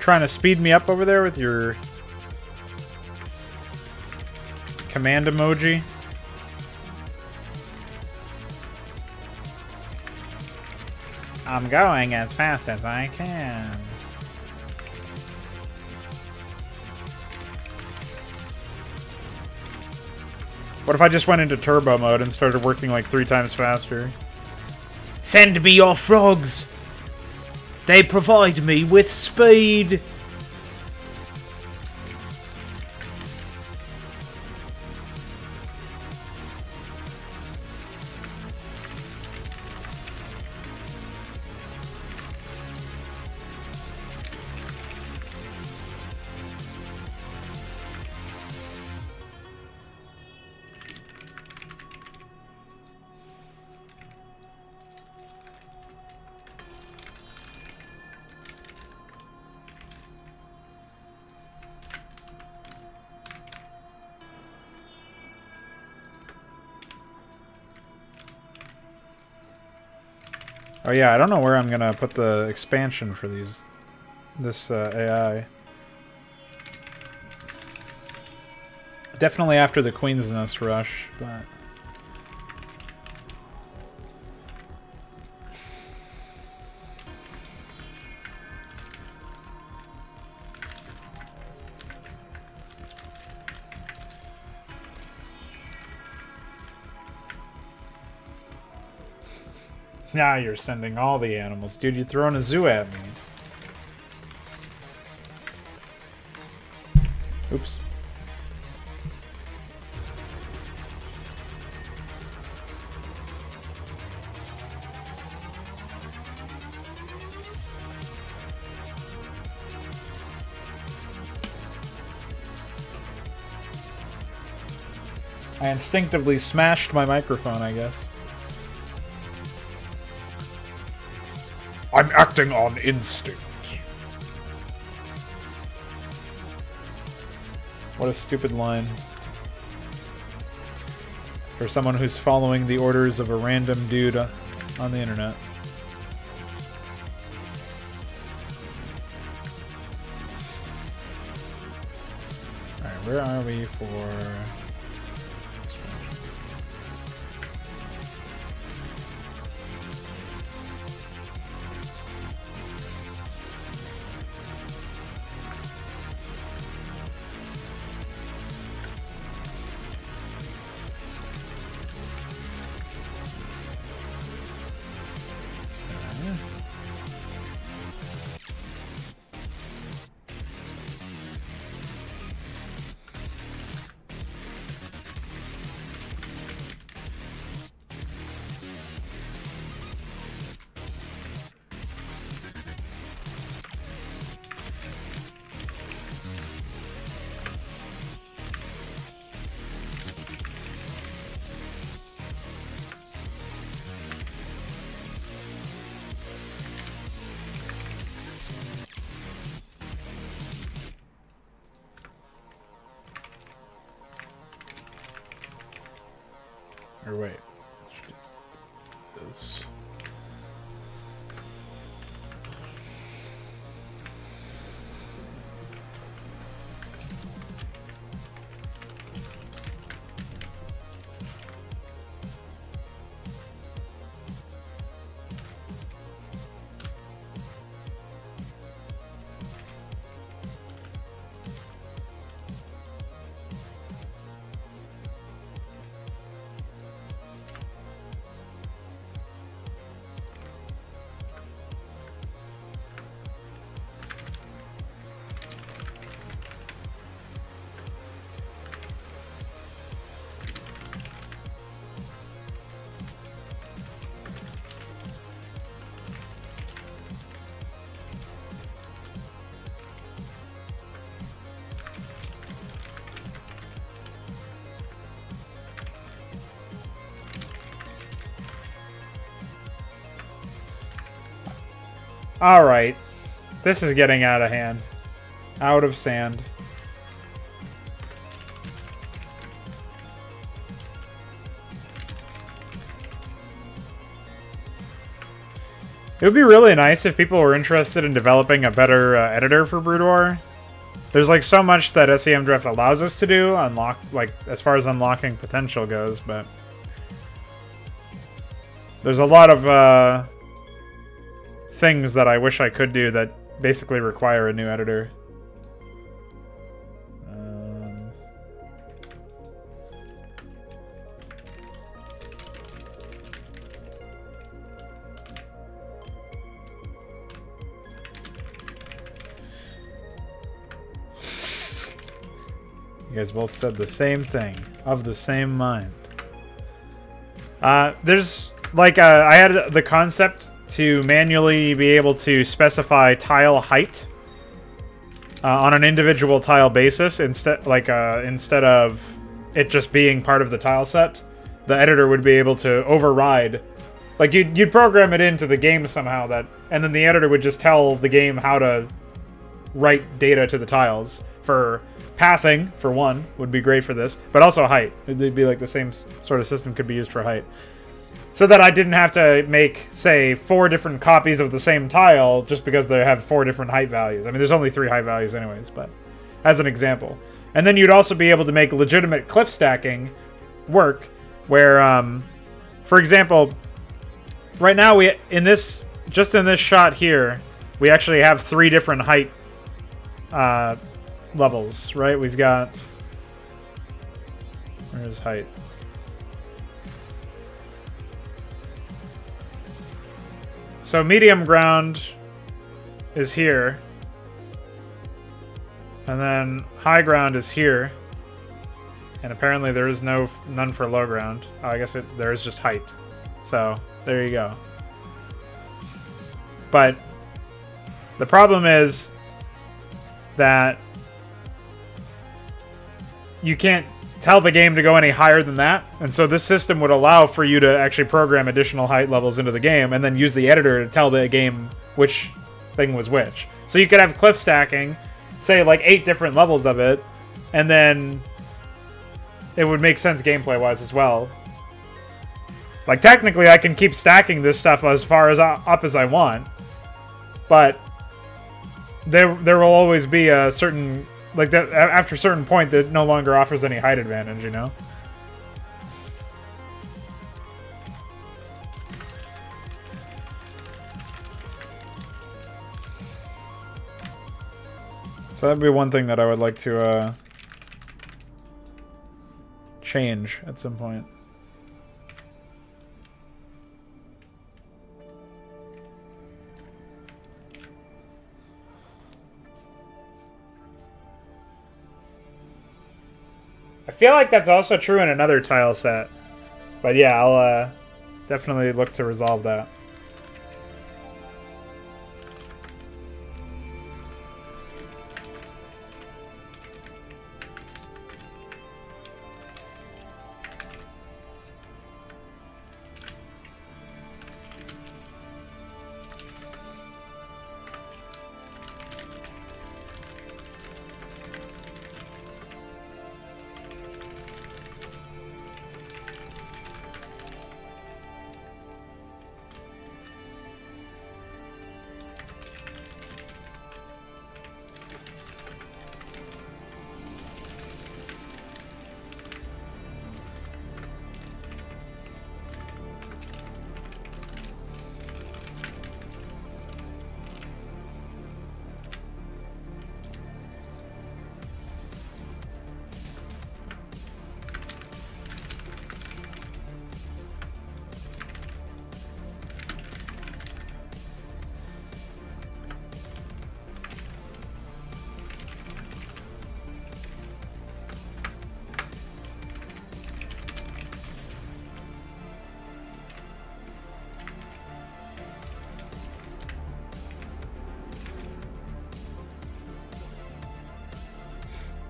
Trying to speed me up over there with your command emoji. I'm going as fast as I can. What if I just went into turbo mode and started working like 3 times faster? Send me your frogs! They provide me with speed! Oh yeah, I don't know where I'm gonna put the expansion for this AI. Definitely after the Queen's Nest rush, but now you're sending all the animals. Dude, you're throwing a zoo at me. Oops. I instinctively smashed my microphone, I guess. I'm acting on instinct. What a stupid line. For someone who's following the orders of a random dude on the internet. Alright, where are we for... Or wait. This. Alright. This is getting out of hand. Out of sand. It would be really nice if people were interested in developing a better editor for Brood War. There's like so much that SEM Drift allows us to do, as far as unlocking potential goes, but there's a lot of things that I wish I could do that basically require a new editor. You guys both said the same thing, of the same mind. There's like I had the concept to manually be able to specify tile height on an individual tile basis instead of it just being part of the tile set. The editor would be able to override, like you'd program it into the game somehow and then the editor would just tell the game how to write data to the tiles. For pathing, for one, would be great for this, but also height. It'd be like the same sort of system could be used for height. So that I didn't have to make, say, 4 different copies of the same tile just because they have 4 different height values. I mean, there's only 3 height values anyways, but as an example. And then you'd also be able to make legitimate cliff stacking work, where, for example, right now in this shot here, we actually have 3 different height levels, right? We've got... Where's height? So medium ground is here. And then high ground is here. And apparently there is none for low ground. Oh, I guess there is just height. So, there you go. But the problem is that you can't tell the game to go any higher than that, and so this system would allow for you to actually program additional height levels into the game and then use the editor to tell the game which thing was which. So you could have cliff stacking, say like 8 different levels of it, and then it would make sense gameplay-wise as well. Like technically I can keep stacking this stuff as far as up as I want, but there will always be a certain... Like, that after a certain point, that no longer offers any height advantage, you know? So that'd be one thing that I would like to change at some point. I feel like that's also true in another tile set. But yeah, I'll definitely look to resolve that.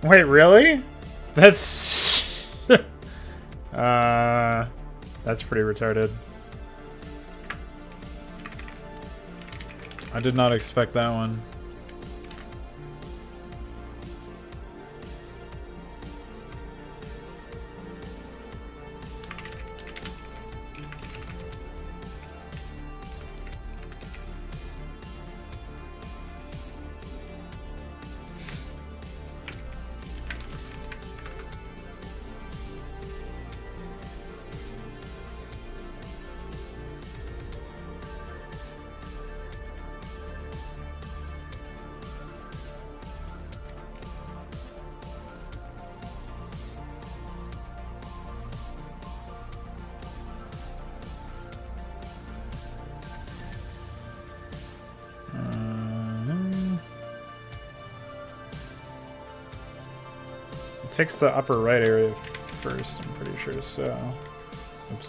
Wait, really? That's... that's pretty retarded. I did not expect that one. Takes the upper right area first, I'm pretty sure, so... Oops.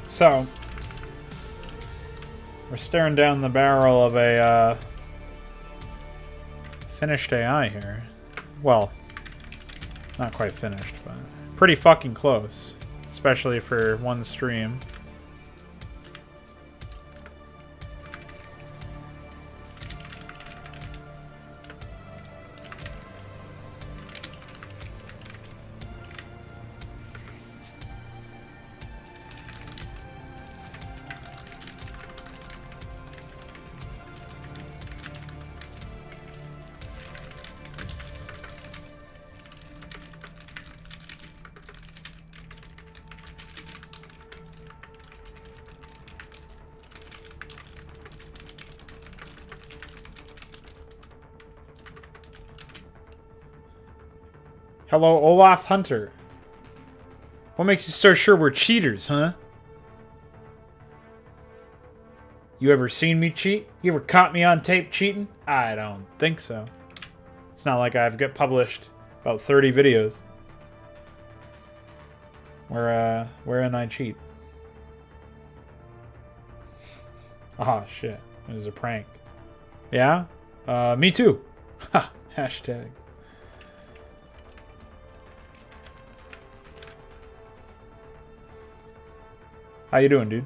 So, we're staring down the barrel of a finished AI here. Well, not quite finished, but pretty fucking close, especially for one stream. Hello, Olaf Hunter. What makes you so sure we're cheaters, huh? You ever seen me cheat? You ever caught me on tape cheating? I don't think so. It's not like I've got published about 30 videos wherein I cheat. Ah, shit. It was a prank. Yeah? Me too. Ha! Hashtag. How you doing, dude?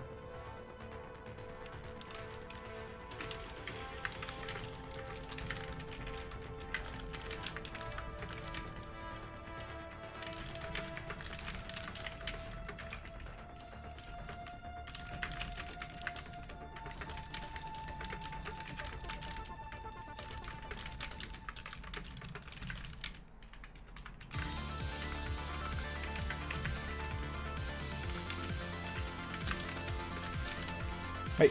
Hey.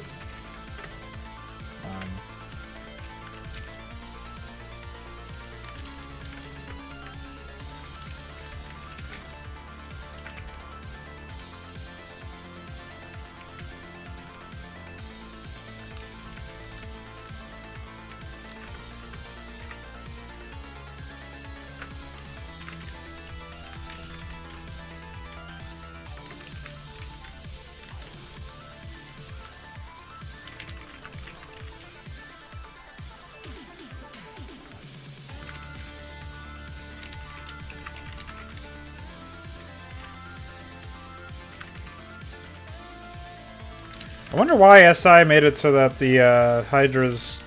I wonder why SI made it so that the Hydras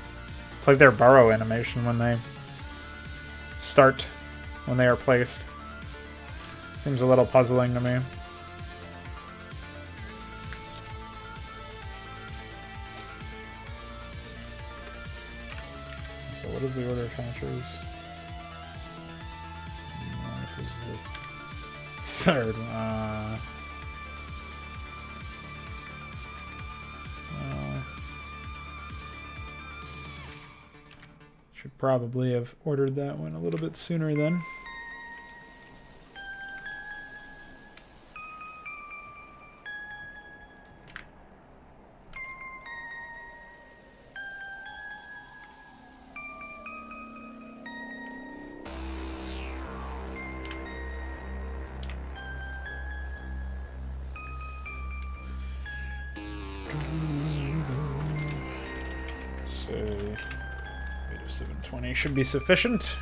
play their burrow animation when they start, when they are placed. Seems a little puzzling to me. So what is the order of hatchers? North is the third one. Should probably have ordered that one a little bit sooner then. So 720 should be sufficient.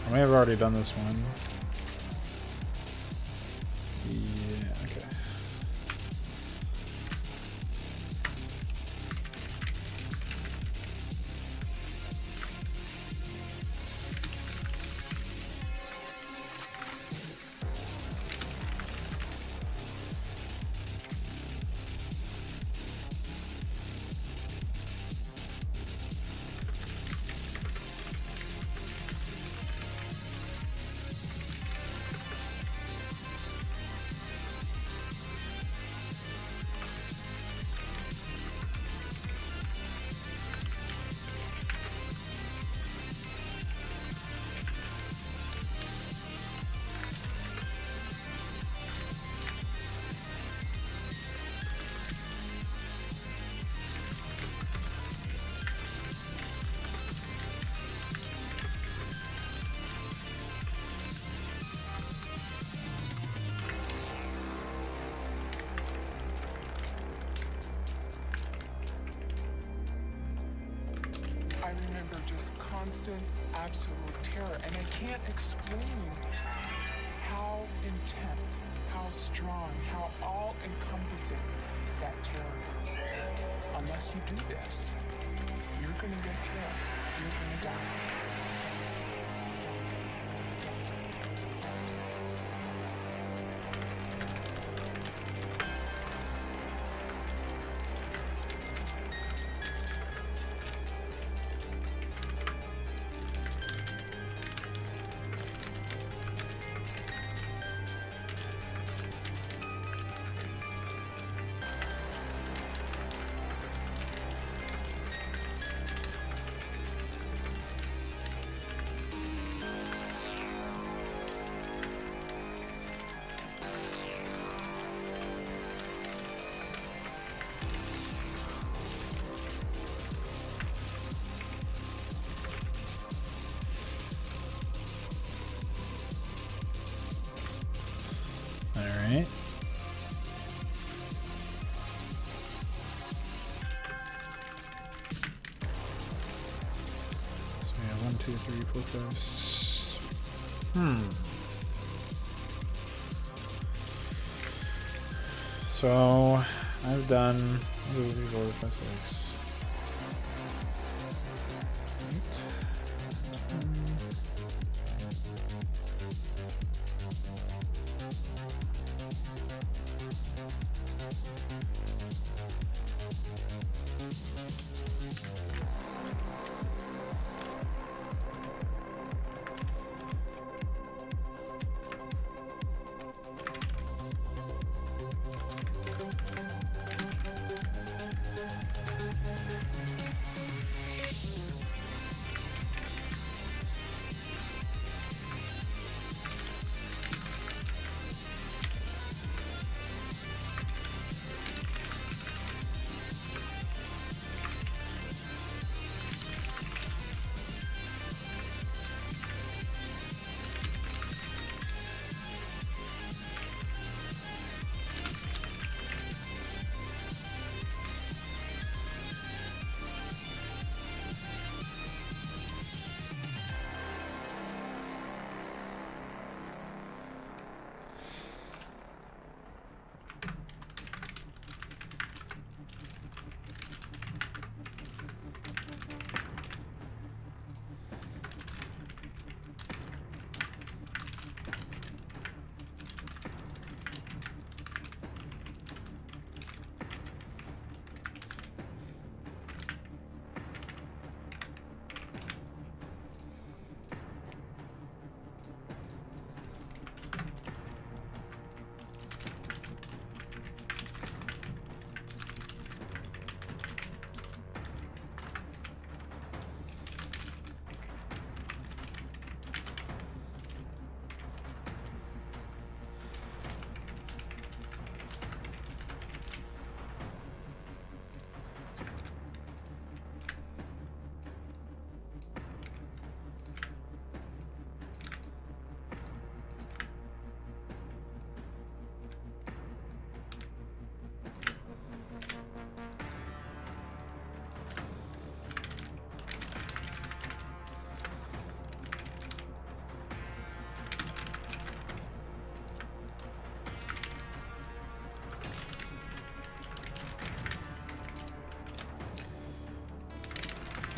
I may have already done this one. Yeah, okay. I remember just constant, absolute terror, and I can't explain how intense, how strong, how all-encompassing that terror is. Unless you do this, you're gonna get killed. You're gonna die. Alright. So we have 1, 2, 3, 4, 5, 6. So I've done 1, 2, 3, 4, 5, 6.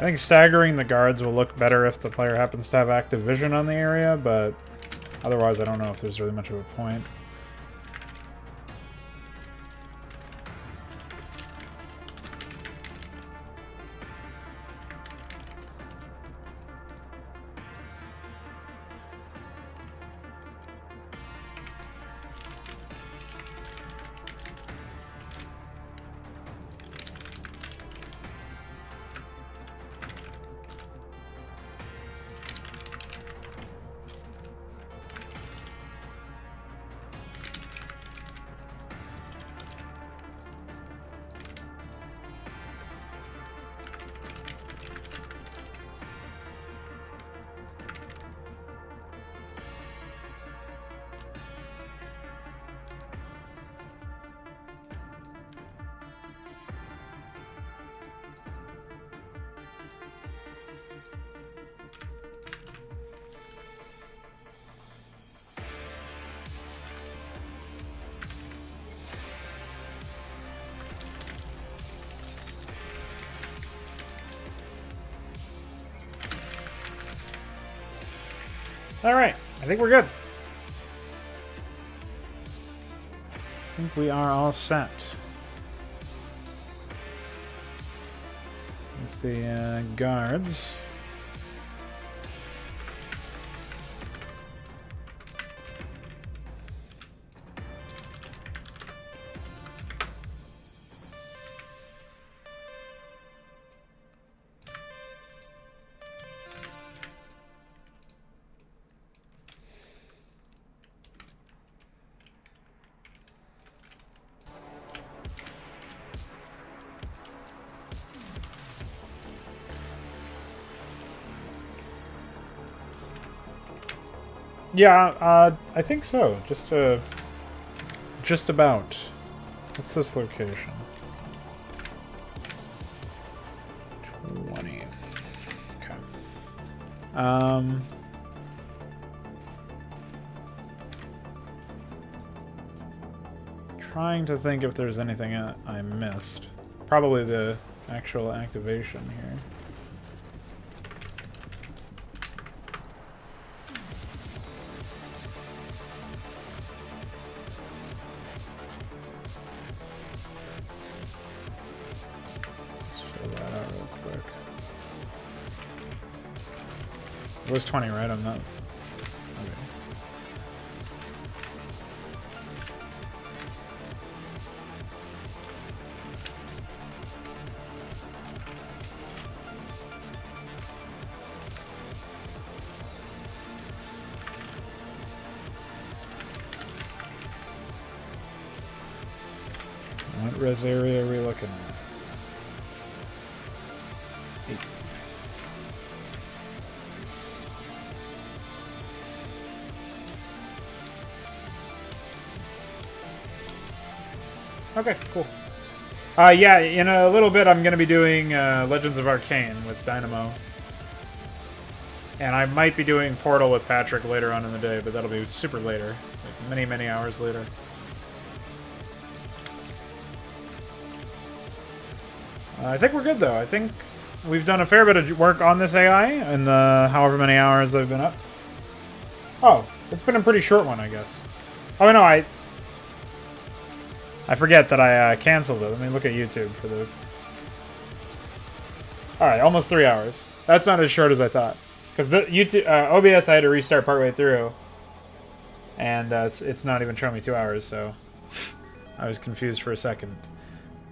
I think staggering the guards will look better if the player happens to have active vision on the area, but otherwise I don't know if there's really much of a point. Alright, I think we're good. I think we are all set. With the guards. Yeah, I think so. Just about. What's this location? 20. Okay. Trying to think if there's anything I missed. Probably the actual activation here. It was 20, right? I'm not... Okay. What res area are we looking at? 8. Okay, cool. Yeah, in a little bit I'm going to be doing Legends of Arcane with Dynamo. And I might be doing Portal with Patrick later on in the day, but that'll be super later. Like many, many hours later. I think we're good, though. I think we've done a fair bit of work on this AI in the however many hours I've been up. Oh, it's been a pretty short one, I guess. Oh, no, I forget that I canceled it. Let me look at YouTube for the... Alright, almost 3 hours. That's not as short as I thought. Because the YouTube OBS I had to restart partway through. And it's not even showing me 2 hours, so... I was confused for a second.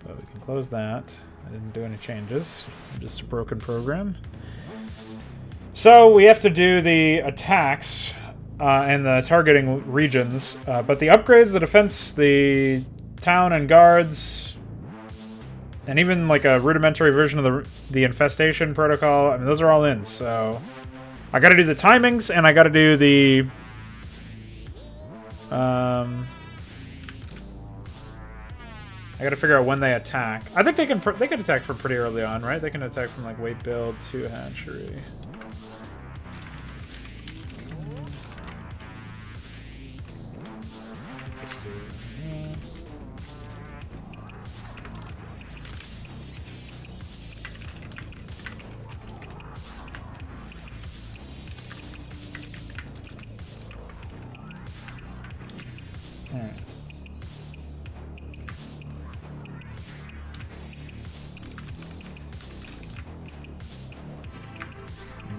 But we can close that. I didn't do any changes. Just a broken program. So, we have to do the attacks and the targeting regions. But the upgrades, the defense, the... town and guards, and even like a rudimentary version of the infestation protocol. I mean, those are all in, so I gotta do the timings, and I gotta do the I gotta figure out when they attack. I think they can attack from pretty early on, right? They can attack from like weight build to hatchery. Let's do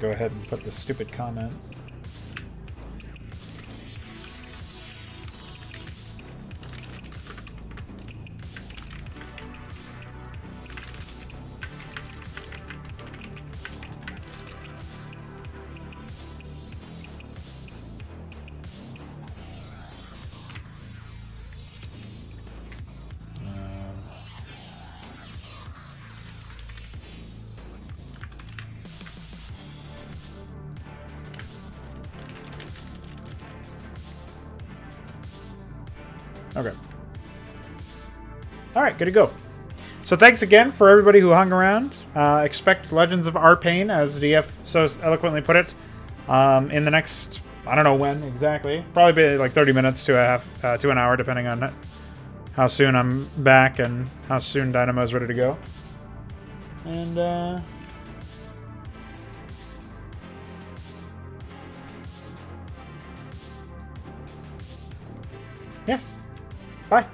go ahead and put this stupid comment. Okay. All right, good to go. So thanks again for everybody who hung around. Expect Legends of Arpain, as DF so eloquently put it, in the next, I don't know when exactly. Probably be like 30 minutes to to an hour, depending on how soon I'm back and how soon Dynamo's ready to go. And yeah. Bye.